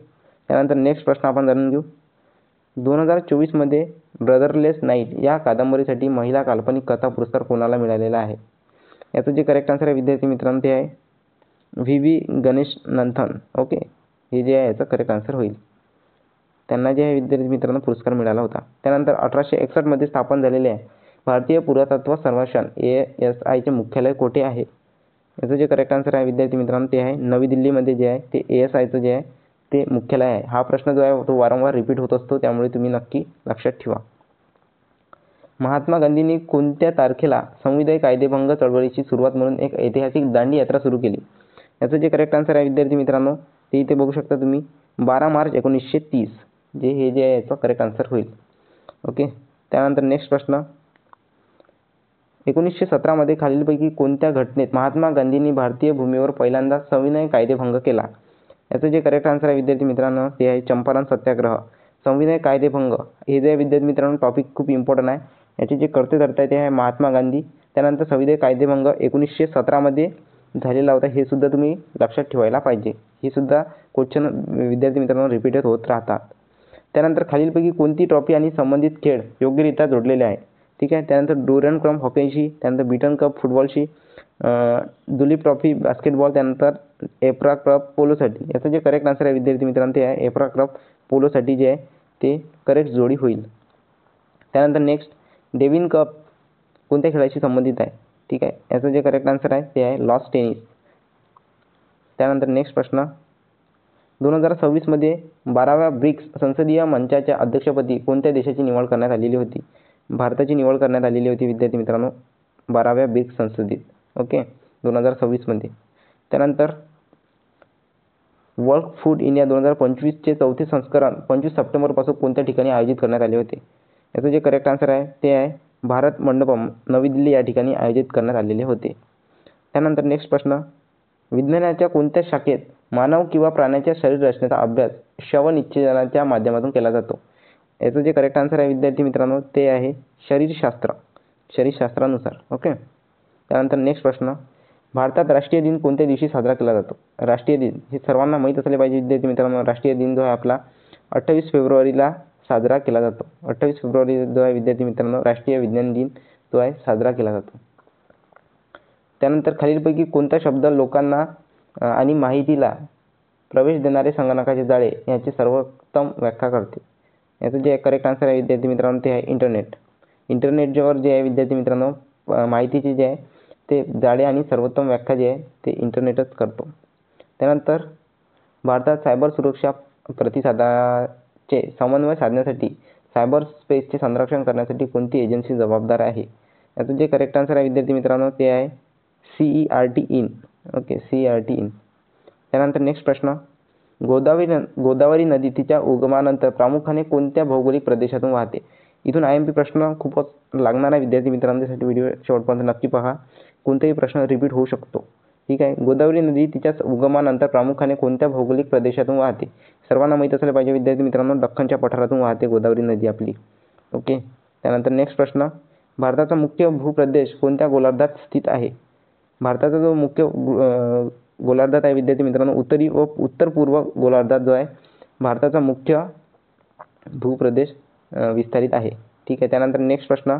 त्यानंतर नेक्स्ट प्रश्न आपण जाणून घेऊ. 2024मध्ये ब्रदरलेस नाईट या कादंबरीसाठी महिला काल्पनिक कथा पुरस्कार कोणाला मिळालेला आहे? याचं जे करेक्ट आन्सर आहे विद्यार्थी मित्रांनो ते आहे व्ही गणेशनंथन. ओके. हे जे आहे याचं करेक्ट आन्सर होईल. त्यांना जे आहे विद्यार्थी मित्रांनो पुरस्कार मिळाला होता. त्यानंतर 1861मध्ये स्थापन झालेले आहे भारतीय पुरातत्व सर्वेक्षण ASIचे मुख्यालय कोठे आहे? याचं जे करेक्ट आन्सर आहे विद्यार्थी मित्रांनो ते आहे नवी दिल्लीमध्ये जे आहे ते ASIचं जे आहे ते मुख्यालय आहे. हा प्रश्न जो आहे तो वारंवार रिपीट होत असतो त्यामुळे तुम्ही नक्की लक्षात ठेवा. महात्मा गांधींनी कोणत्या तारखेला संविधान कायदेभंग चळवळीची सुरुवात म्हणून एक ऐतिहासिक दांडी यात्रा सुरू केली? याचं जे करेक्ट आन्सर आहे विद्यार्थी मित्रांनो ते इथे बघू शकता तुम्ही 12 मार्च 1930 जे हे जे आहे याचं करेक्ट आन्सर होईल. ओके. त्यानंतर नेक्स्ट प्रश्न, 1917मध्ये खालीलपैकी कोणत्या घटनेत महात्मा गांधींनी भारतीय भूमीवर पहिल्यांदा संविधान कायदेभंग केला? याचं जे करेक्ट आन्सर आहे विद्यार्थी मित्रांनो ते आहे चंपारण सत्याग्रह. संविधान कायदेभंग हे जे विद्यार्थी मित्रांनो टॉपिक खूप इम्पॉर्टंट आहे. याचे जे कर्ते ते आहे महात्मा गांधी. त्यानंतर संविधान कायदेभंग 1917मध्ये झालेला होता हे सुद्धा तुम्ही लक्षात ठेवायला पाहिजे. हे सुद्धा क्वेश्चन विद्यार्थी मित्रांनो रिपीटेड होत राहतात. त्यानंतर खालीलपैकी कोणती ट्रॉफी आणि संबंधित खेळ योग्यरित्या जोडलेले आहे? ठीक आहे. त्यानंतर ड्युरंड कप हॉकीशी, त्यानंतर बीटन कप फुटबॉलशी, दुलीप ट्रॉफी बास्केटबॉल, त्यानंतर एफ्रा कप पोलोसाठी. याचं जे करेक्ट आन्सर आहे विद्यार्थी मित्रांनो ते आहे एफ्रा कप पोलोसाठी जे आहे ते करेक्ट जोडी होईल. त्यानंतर नेक्स्ट, डेव्हिन कप कोणत्या खेळाशी संबंधित आहे? ठीक आहे. याचं जे करेक्ट आन्सर आहे ते आहे लॉन टेनिस. त्यानंतर नेक्स्ट प्रश्न, 2026मध्ये 12व्या ब्रिक्स संसदीय मंचाच्या अध्यक्षपदी कोणत्या देशाची निवड करण्यात आलेली होती? भारताची निवड करण्यात आलेली होती विद्यार्थी मित्रांनो 12व्या ब्रिक्स संसदीत. ओके. 2026मध्ये. त्यानंतर वर्ल्ड फूड इंडिया 2025चे चौथे संस्करण 25 सप्टेंबरपासून कोणत्या ठिकाणी आयोजित करण्यात आले होते? याचं जे करेक्ट आन्सर आहे ते आहे भारत मंडपम नवी दिल्ली या ठिकाणी आयोजित करण्यात आलेले होते. त्यानंतर नेक्स्ट प्रश्न, विज्ञानाच्या कोणत्या शाखेत मानव किंवा प्राण्याच्या शरीर रचनेचा अभ्यास शवनिच्छेदनाच्या माध्यमातून केला जातो? याचं जे करेक्ट आन्सर आहे विद्यार्थी मित्रांनो ते आहे शरीरशास्त्र. शरीरशास्त्रानुसार. ओके. त्यानंतर नेक्स्ट प्रश्न, भारतात राष्ट्रीय दिन कोणत्या दिवशी साजरा केला जातो? राष्ट्रीय दिन हे सर्वांना माहीत असले पाहिजे विद्यार्थी मित्रांनो. राष्ट्रीय दिन जो आहे आपला 28 फेब्रुवारीला साजरा केला जातो. 28 फेब्रुवारी जो आहे विद्यार्थी मित्रांनो राष्ट्रीय विज्ञान दिन जो आहे साजरा केला जातो. त्यानंतर खालीलपैकी कोणता शब्द लोकांना आणि माहितीला प्रवेश देणारे संगणकाचे जाळे याची सर्वोत्तम व्याख्या करते? याचं जे करेक्ट आन्सर आहे विद्यार्थी मित्रांनो ते आहे इंटरनेट. इंटरनेटवर जे आहे विद्यार्थी मित्रांनो माहितीचे जे आहे ते जाळे आणि सर्वोत्तम व्याख्या जे आहे ते इंटरनेटच करतो. त्यानंतर भारतात सायबर सुरक्षा प्रतिसादाचे समन्वय साधण्यासाठी सायबर स्पेसचे संरक्षण करण्यासाठी कोणती एजन्सी जबाबदार आहे? याचं जे करेक्ट आन्सर आहे विद्यार्थी मित्रांनो ते आहे CERT in. Okay. CERT in. त्यानंतर नेक्स्ट प्रश्न, गोदावरी नदी तिच्या उगमानंतर प्रामुख्याने कोणत्या भौगोलिक प्रदेशातून वाहते? इथून IMP प्रश्न खूपच लागणार आहे विद्यार्थी मित्रांनो. त्यासाठी व्हिडिओ शेवटपर्यंत नक्की पहा. कोणताही प्रश्न रिपीट होऊ शकतो. ठीक आहे. गोदावरी नदी तिच्या उगमानंतर प्रामुख्याने कोणत्या भौगोलिक प्रदेशातून वाहते? सर्वांना माहीत असले पाहिजे विद्यार्थी मित्रांनो दख्खनच्या पठारातून वाहते गोदावरी नदी आपली. ओके. त्यानंतर नेक्स्ट प्रश्न, भारताचा मुख्य भूप्रदेश कोणत्या गोलार्धात स्थित आहे? भारताचा जो मुख्य गोलार्धात आहे विद्यार्थी मित्रांनो उत्तरी व उत्तर पूर्व गोलार्धात जो आहे भारताचा मुख्य भूप्रदेश विस्तारित आहे. ठीक आहे. त्यानंतर नेक्स्ट प्रश्न,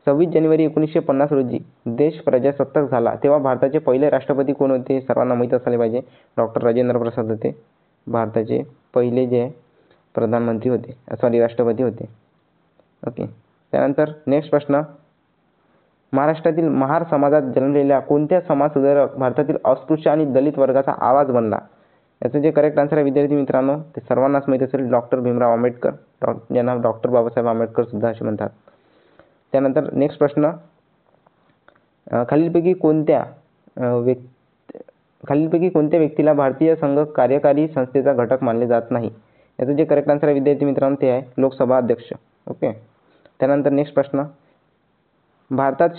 26 जानेवारी 1950 रोजी देश प्रजासत्ताक झाला तेव्हा भारताचे पहिले राष्ट्रपती कोण होते? सर्वांना माहीत असले पाहिजे डॉक्टर राजेंद्र प्रसाद होते भारताचे पहिले जे प्रधानमंत्री होते राष्ट्रपती होते. ओके. त्यानंतर नेक्स्ट प्रश्न, महाराष्ट्रातील महार समाजात जन्मलेल्या कोणत्या समाजसुधारक भारतातील अस्पृश्य आणि दलित वर्गाचा आवाज बनला? याचं जे करेक्ट आन्सर आहे विद्यार्थी मित्रांनो ते सर्वांनाच माहीत असेल डॉक्टर भीमराव आंबेडकर. ज्यांना डॉक्टर बाबासाहेब आंबेडकर सुद्धा असे म्हणतात. त्यानंतर नेक्स्ट प्रश्न, खालीलपैकी कोणत्या खालीलपैकी कोणत्या व्यक्तीला भारतीय संघ कार्यकारी संस्थेचा घटक मानले जात नाही? याचं जे करेक्ट आन्सर आहे विद्यार्थी मित्रांनो ते आहे लोकसभा अध्यक्ष. ओके. त्यानंतर नेक्स्ट प्रश्न, भारतात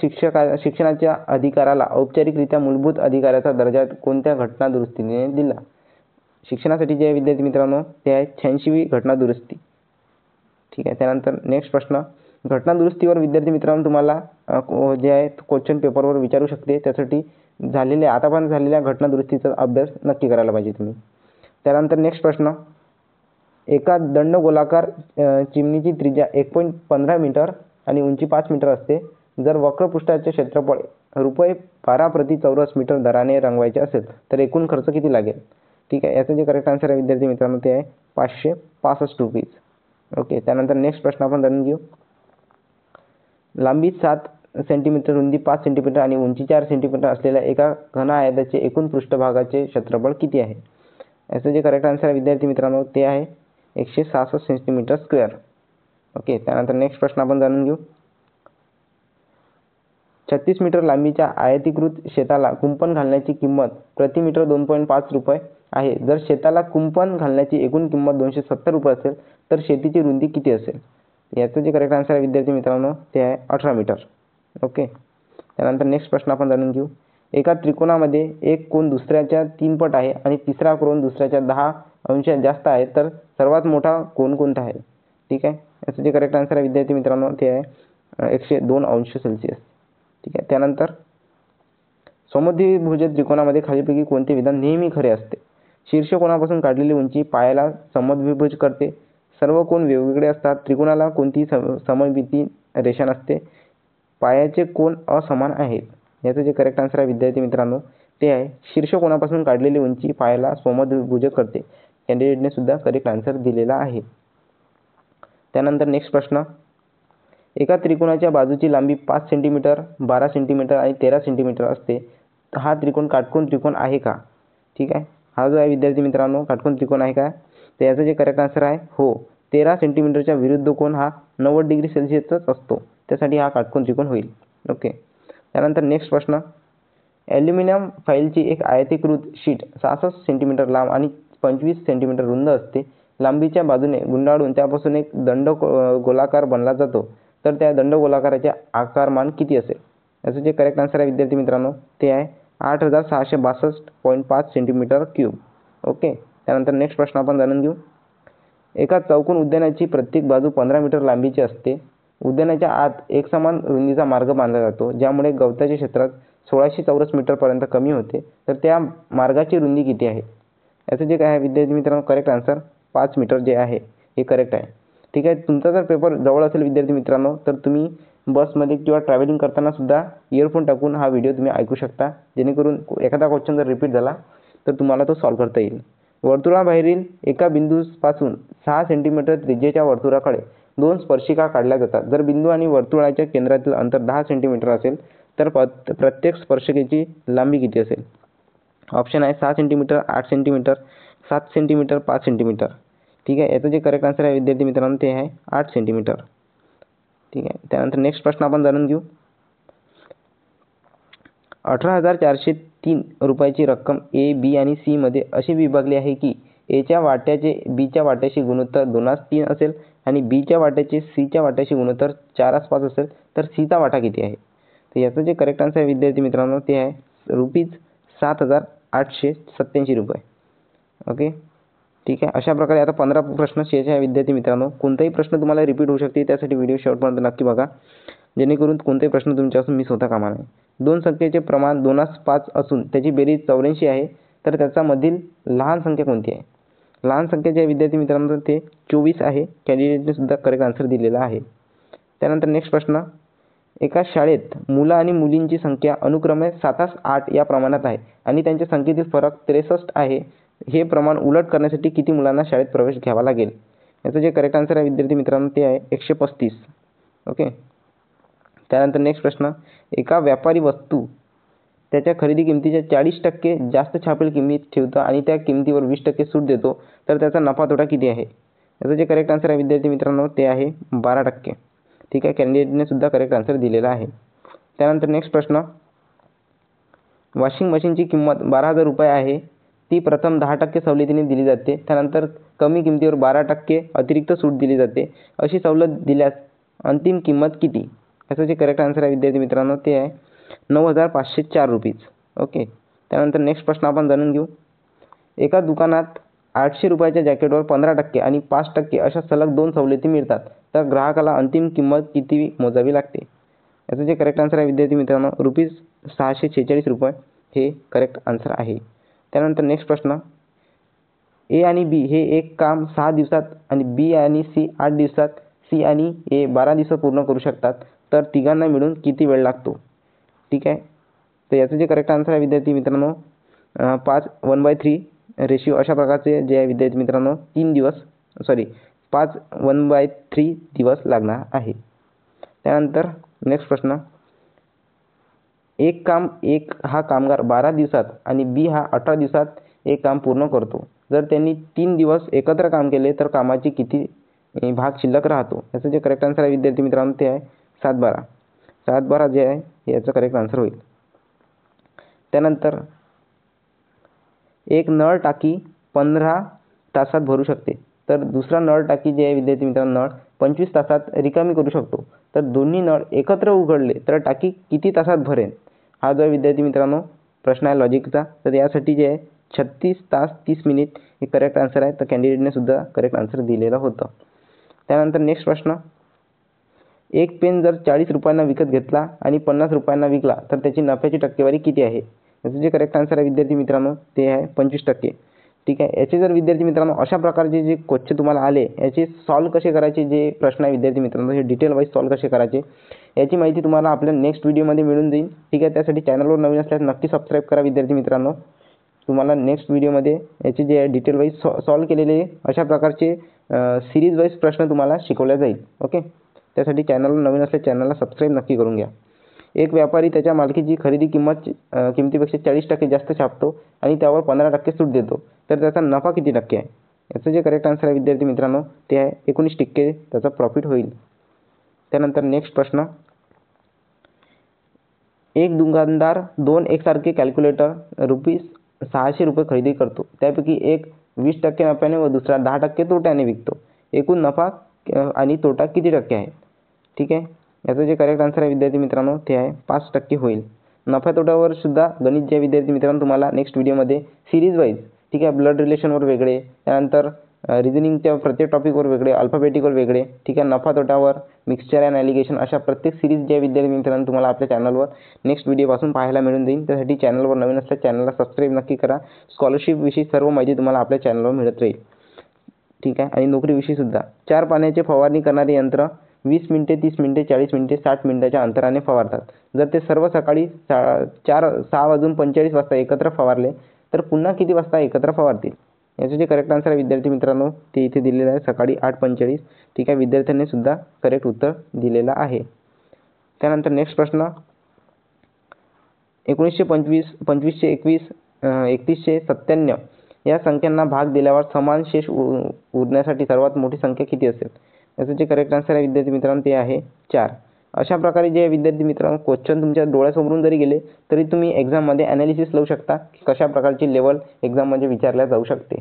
शिक्षणाच्या अधिकाराला औपचारिकरित्या मूलभूत अधिकाराचा दर्जा कोणत्या घटना दुरुस्तीने दिला? शिक्षणासाठी जे विद्यार्थी मित्रांनो ते आहे 86वी घटना दुरुस्ती. ठीक आहे. त्यानंतर नेक्स्ट प्रश्न, घटना दुरुस्तीवर विद्यार्थी मित्रांनो तुम्हाला जे आहे क्वेश्चन पेपरवर विचारू शकते. त्यासाठी आतापर्यंत झालेल्या घटना दुरुस्तीचा अभ्यास नक्की करायला पाहिजे तुम्ही. त्यानंतर नेक्स्ट प्रश्न, एका दंडगोलाकार चिमणीची त्रिज्या 1.15 मीटर आणि उंची 5 मीटर असते. जर वक्रपृष्ठाचे क्षेत्रफळ ₹12 प्रति चौरस मीटर दराने रंगवायचे असेल तर एकूण खर्च किती लागेल? ठीक आहे. याचं जे करेक्ट आन्सर आहे विद्यार्थी मित्रांनो ते आहे ₹565. ओके. त्यानंतर नेक्स्ट प्रश्न आपण जाणून घेऊ. लांबी 7 सेंटीमीटर, रुंदी 5 सेंटीमीटर आणि उंची 4 सेंटीमीटर असलेल्या एका घन आयताचे एकूण पृष्ठभागाचे क्षेत्रफळ किती आहे? याचं जे करेक्ट आन्सर आहे विद्यार्थी मित्रांनो ते आहे 166 सेंटीमीटर स्क्वेअर. ओके. त्यानंतर नेक्स्ट प्रश्न आपण जाणून घेऊ. 36 मीटर लांबीच्या आयताकृत शेताला कुंपण घालण्याची किंमत प्रति मीटर 2.5 रुपये आहे. जर शेताला कुंपण घालण्याची एकूण किंमत 270 रुपये असेल तर शेतीची रुंदी किती असेल? याचं जे करेक्ट आन्सर आहे विद्यार्थी मित्रांनो ते आहे 18 मीटर. ओके. त्यानंतर नेक्स्ट प्रश्न आपण जाणून घेऊ. एका त्रिकोणामध्ये एक कोन दुसऱ्याच्या 3 पट आहे आणि तिसरा कोन दुसऱ्याच्या 10 अंश जास्त आहे तर सर्वात मोठा कोन कोणता आहे? ठीक आहे. याचं जे करेक्ट आन्सर आहे विद्यार्थी मित्रांनो ते आहे 102 अंश सेल्सिअस. ठीक आहे. त्यानंतर समद्विभुज त्रिकोणामध्ये खालीलपैकी कोणते विधान नेहमी खरे असते? शीर्ष कोनापासून काढलेली उंची पायाला समद्विभुज करते. सर्व कोन वेगवेगळे असतात. त्रिकोणाला कोणतीही सममिती रेषा नसते. पायाचे कोन असमान आहेत. याचं जे करेक्ट आन्सर आहे विद्यार्थी मित्रांनो ते आहे शीर्ष कोनापासून काढलेली उंची पायाला समद्विभुज करते. कॅन्डिडेटने सुद्धा करेक्ट आन्सर दिलेला आहे. त्यानंतर नेक्स्ट प्रश्न, एका त्रिकोणाच्या बाजूची लांबी 5 सेंटीमीटर, 12 सेंटीमीटर आणि 13 सेंटीमीटर असते. हा त्रिकोण काटकोन त्रिकोण आहे का? ठीक आहे. हा जो आहे विद्यार्थी मित्रांनो काटकोन त्रिकोण आहे का? तर याचं जे करेक्ट आन्सर आहे हो, 13 सेंटीमीटरच्या विरुद्ध कोन हा 90 डिग्री सेल्सिअसचाच असतो. त्यासाठी हा काटकोन त्रिकोण होईल. ओके. त्यानंतर नेक्स्ट प्रश्न, ॲल्युमिनियम फाईलची एक आयताकृत शीट 66 सेंटीमीटर लांब आणि 25 सेंटीमीटर रुंद असते. लांबीच्या बाजूने गुंडाळून त्यापासून एक दंडगोलाकार बनला जातो. तर त्या दंडगोलाकाराचे आकारमान किती असेल? याचं जे करेक्ट आन्सर आहे विद्यार्थी मित्रांनो ते आहे 8662.5 सेंटीमीटर क्यूब. ओके. त्यानंतर नेक्स्ट प्रश्न आपण जाणून घेऊ. एका चौकोन उद्यानाची प्रत्येक बाजू 15 मीटर लांबीची असते. उद्यानाच्या आत एकसमान रुंदीचा मार्ग बांधला जातो ज्यामुळे गवताच्या क्षेत्रात 1600 चौरस मीटरपर्यंत कमी होते. तर त्या मार्गाची रुंदी किती आहे? याचं जे काय आहे विद्यार्थी मित्रांनो करेक्ट आन्सर 5 मीटर जे आहे हे करेक्ट आहे. ठीक आहे. तुमचा जर पेपर जवळ असेल विद्यार्थी मित्रांनो तर तुम्ही बसमध्ये किंवा ट्रॅव्हलिंग करताना सुद्धा इयरफोन टाकून हा व्हिडिओ तुम्ही ऐकू शकता, जेणेकरून एखादा क्वेश्चन जर रिपीट झाला तर तुम्हाला तो सॉल्व्ह करता येईल. वर्तुळाबाहेरील एका बिंदूपासून 6 सेंटीमीटर त्रिज्येच्या वर्तुळाकडे 2 स्पर्शिका काढल्या जातात. जर बिंदू आणि वर्तुळाच्या केंद्रातील अंतर 10 सेंटीमीटर असेल तर प्रत्येक स्पर्शिकेची लांबी किती असेल? ऑप्शन आहे 6 सेंटीमीटर, 8 सेंटीमीटर, 7 सेंटीमीटर, 5 सेंटीमीटर. ठीक आहे. याचं जे करेक्ट आन्सर आहे विद्यार्थी मित्रांनो ते आहे 8 सेंटीमीटर. ठीक आहे. त्यानंतर नेक्स्ट प्रश्न आपण जाणून घेऊ. 18,403 रुपयाची रक्कम ए, बी आणि सी मध्ये अशी विभागली आहे की एच्या वाट्याचे बीच्या वाट्याशी गुणोत्तर 2:3 असेल आणि बीच्या वाट्याचे सीच्या वाट्याशी गुणोत्तर 4:5 असेल तर सीचा वाटा किती आहे? तर याचं जे करेक्ट आन्सर आहे विद्यार्थी मित्रांनो ते आहे ₹7,887 रुपये. ओके. ठीक आहे. अशा प्रकारे आता 15 प्रश्न शेष आहे विद्यार्थी मित्रांनो. कोणताही प्रश्न तुम्हाला रिपीट होऊ शकते, त्यासाठी व्हिडिओ शेवटपर्यंत नक्की बघा, जेणेकरून कोणतेही प्रश्न तुमच्यापासून मिस होता कामा नये. 2 संख्येचे प्रमाण 2:5 असून त्याची बेरीज 84 आहे तर त्याचा मधील लहान संख्या कोणती आहे? लहान संख्या जे विद्यार्थी मित्रांनो ते 24 आहे. कॅन्डिडेटने सुद्धा करेक्ट आन्सर दिलेला आहे. त्यानंतर नेक्स्ट प्रश्न, एका शाळेत मुलं आणि मुलींची संख्या अनुक्रमे 7-8 या प्रमाणात आहे आणि त्यांच्या संख्येतील फरक 63 आहे. हे प्रमाण उलट करण्यासाठी किती मुलांना शाळेत प्रवेश घ्यावा लागेल? याचं जे करेक्ट आन्सर आहे विद्यार्थी मित्रांनो ते आहे 135. ओके. त्यानंतर नेक्स्ट प्रश्न, एका व्यापारी वस्तू त्याच्या खरेदी किमतीच्या 40% जास्त छापील किंमत ठेवतो आणि त्या किमतीवर 20% सूट देतो तर त्याचा नफा तोटा किती आहे? याचं जे करेक्ट आन्सर आहे विद्यार्थी मित्रांनो ते आहे 12%. ठीक आहे. कॅन्डिडेटने सुद्धा करेक्ट आन्सर दिलेला आहे. त्यानंतर नेक्स्ट प्रश्न, वॉशिंग मशीनची किंमत 12,000 रुपये आहे. ती प्रथम 10% सवलतीने दिली जाते. त्यानंतर कमी किमतीवर 12% अतिरिक्त सूट दिली जाते. अशी सवलत दिल्यास अंतिम किंमत किती? याचं जे करेक्ट आन्सर आहे विद्यार्थी मित्रांनो ते आहे 9,504 रुपीज. ओके. त्यानंतर नेक्स्ट प्रश्न आपण जाणून घेऊ. एका दुकानात 800 रुपयाच्या जॅकेटवर 15% आणि 5% अशा सलग 2 सवलती मिळतात. तर ग्राहकाला अंतिम किंमत किती मोजावी लागते? याचं जे करेक्ट आन्सर आहे विद्यार्थी मित्रांनो रुपीज 646 रुपये हे करेक्ट आन्सर आहे. त्यानंतर नेक्स्ट प्रश्न. ए आणि बी हे एक काम 6 दिवसात आणि बी आणि सी 8 दिवसात, सी आणि ए 12 दिवसात पूर्ण करू शकतात. तर तिघांना मिळून किती वेळ लागतो? ठीक आहे. तर याचं जे करेक्ट आन्सर आहे विद्यार्थी मित्रांनो 5:1/3 रेशिओ अशा प्रकारचे जे आहे विद्यार्थी मित्रांनो 5:1/3 दिवस लागणार आहे. त्यानंतर नेक्स्ट प्रश्न. एक हा कामगार 12 दिवसात आणि बी हा 18 दिवसात एक काम पूर्ण करतो. जर त्यांनी 3 दिवस एकत्र काम केले तर कामाची किती भाग शिल्लक राहतो? याचं जे करेक्ट आन्सर आहे विद्यार्थी मित्रांनो ते आहे 7/12. 7/12 जे आहे याचं करेक्ट आन्सर होईल. त्यानंतर एक नळ टाकी 15 तासात भरू शकते. तर दुसरा नळ टाकी जे आहे विद्यार्थी मित्रांनो नळ 25 तासात रिकामी करू शकतो. तर दोन्ही नळ एकत्र उघडले तर टाकी किती तासात भरेल? हा जो विद्यार्थी मित्रांनो प्रश्न आहे लॉजिकचा. तर यासाठी जे आहे 36 तास 30 मिनिट हे करेक्ट आन्सर आहे. तर कॅन्डिडेटने सुद्धा करेक्ट आन्सर दिलेलं होतं. त्यानंतर नेक्स्ट प्रश्न. एक पेन जर 40 रुपयांना विकत घेतला आणि 50 रुपयांना विकला तर त्याची नफ्याची टक्केवारी किती आहे? याचं जे करेक्ट आन्सर आहे विद्यार्थी मित्रांनो ते आहे 25%. ठीक आहे. याचे जर विद्यार्थी मित्रांनो अशा प्रकारचे जे क्वेश्चन तुम्हाला आले याचे सॉल्व कसे करायचे जे प्रश्न आहे विद्यार्थी मित्रांनो हे डिटेल वाईज सॉल्व कसे करायचे याची माहिती तुम्हाला आपल्या नेक्स्ट व्हिडिओमध्ये मिळून जाईल. ठीक आहे. त्यासाठी चॅनलवर नवीन असल्यास नक्की सबस्क्राईब करा विद्यार्थी मित्रांनो. तुम्हाला नेक्स्ट व्हिडिओमध्ये याचे जे डिटेल वाईज सॉल्व केलेले अशा प्रकारचे सिरीज वाईज प्रश्न तुम्हाला शिकवले जाईल. ओके. त्यासाठी चॅनलवर नवीन असल्यास चॅनलला सबस्क्राईब नक्की करून घ्या. एक व्यापारी त्याच्या मालकीची खरेदी किमतीपेक्षा 40% जास्त छापतो आणि त्यावर 15% सूट देतो. तर त्याचा नफा किती टक्के आहे? याचं जे करेक्ट आन्सर आहे विद्यार्थी मित्रांनो ते आहे 19% त्याचा प्रॉफिट होईल. त्यानंतर नेक्स्ट प्रश्न. एक दुकानदार 2 एकसारखे कॅल्क्युलेटर रुपीज 600 रुपये खरेदी करतो. त्यापैकी एक 20% नफ्याने व दुसरा 10% तोट्याने विकतो. एकूण नफा आणि तोटा किती टक्के आहे? ठीक आहे. याचं जे करेक्ट आन्सर आहे विद्यार्थी मित्रांनो ते आहे 5% होईल. नफा तोट्यावर सुद्धा गणित जे विद्यार्थी मित्रांनो तुम्हाला नेक्स्ट व्हिडिओमध्ये सिरीज वाईज ठीक आहे ब्लड रिलेशनवर वेगळे, त्यानंतर रिझनिंगच्या प्रत्येक टॉपिकवर वेगळे, अल्फाबेटिकवर वेगळे, ठीक आहे नफा तोट्यावर, मिक्सचर अँड ॲलिगेशन अशा प्रत्येक सिरीज जे विद्यार्थी मित्रांनो तुम्हाला आपल्या चॅनलवर नेक्स्ट व्हिडिओपासून पाहायला मिळून जाईल. त्यासाठी चॅनलवर नवीन असल्यास चॅनलला सबस्क्राईब नक्की करा. स्कॉलरशिपविषयी सर्व माहिती तुम्हाला आपल्या चॅनलवर मिळत राहील. ठीक आहे. आणि नोकरीविषयी सुद्धा 4 पाण्याची फवारणी करणारे यंत्र 20 मिनिटे, 30 मिनिटे, 40 मिनिटे, 60 मिनिटाच्या अंतराने फवारतात. जर ते सर्व सकाळी 6:45 वाजता एकत्र फवारले तर पुन्हा किती वाजता एकत्र फवारतील? याचे जे करेक्ट आन्सर आहे विद्यार्थी मित्रांनो ते इथे दिलेलं आहे सकाळी 8:45. ठीक आहे. विद्यार्थ्यांनी सुद्धा करेक्ट उत्तर दिलेलं आहे. त्यानंतर नेक्स्ट प्रश्न. 1925, 2521, 3197 या संख्यांना भाग दिल्यावर समान शेष उरण्यासाठी सर्वात मोठी संख्या किती असेल? याचं जे करेक्ट आन्सर आहे विद्यार्थी मित्रांनो ते आहे 4. अशा प्रकारे जे विद्यार्थी मित्रांनो क्वेश्चन तुमच्या डोळ्यासमोरून जरी गेले तरी तुम्ही एक्झाममध्ये ॲनालिसिस लावू शकता की कशा प्रकारची लेवल एक्झाममध्ये विचारल्या जाऊ शकते.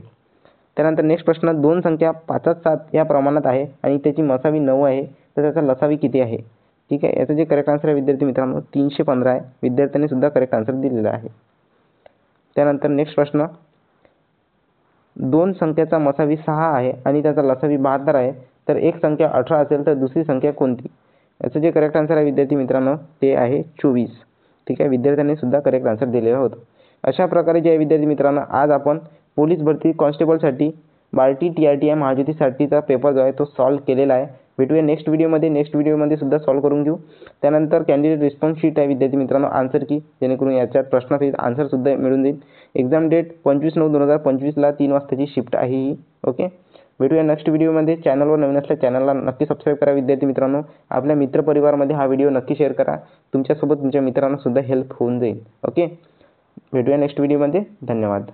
त्यानंतर नेक्स्ट प्रश्न. 2 संख्या 5-7 या प्रमाणात आहे आणि त्याची मसावी 9 आहे तर त्याचा लसावी किती आहे? ठीक आहे. याचं जे करेक्ट आन्सर आहे विद्यार्थी मित्रांनो 315 आहे. विद्यार्थ्यांनी सुद्धा करेक्ट आन्सर दिलेला आहे. त्यानंतर नेक्स्ट प्रश्न. 2 संख्याचा मसावी 6 आहे आणि त्याचा लसावी 72 आहे तर एक संख्या 18 असेल तर दुसरी संख्या कोणती? याचं जे करेक्ट आन्सर आहे विद्यार्थी मित्रांनो ते आहे 24. ठीक आहे. विद्यार्थ्यांनी सुद्धा करेक्ट आन्सर दिलेला होता. अशा प्रकारे जे विद्यार्थी मित्रांनो आज आपण पोलीस भरती कॉन्स्टेबलसाठी बार्टी TRTI महाज्योतीसाठीचा पेपर जो आहे तो सॉल्व केलेला आहे. भेटूया नेक्स्ट व्हिडिओमध्ये सुद्धा सॉल्व करून घेऊ. त्यानंतर कॅन्डिडेट रिस्पॉन्स शीट आहे विद्यार्थी मित्रांनो आन्सर की जेणेकरून याच्यात प्रश्नासहित आन्सर सुद्धा मिळून जाईल. एक्झाम डेट 25/9/2025ला 3 वाजताची शिफ्ट आहे ही. ओके. भेटूया नेक्स्ट व्हिडिओमध्ये. चॅनलवर नवीन असल्यास चॅनलला नक्की सबस्क्राईब करा विद्यार्थी मित्रांनो. आपल्या मित्रपरिवारामध्ये हा व्हिडिओ नक्की शेअर करा. तुमच्यासोबत तुमच्या मित्रांना सुद्धा हेल्प होऊन जाईल. ओके. भेटूया नेक्स्ट व्हिडिओमध्ये. धन्यवाद.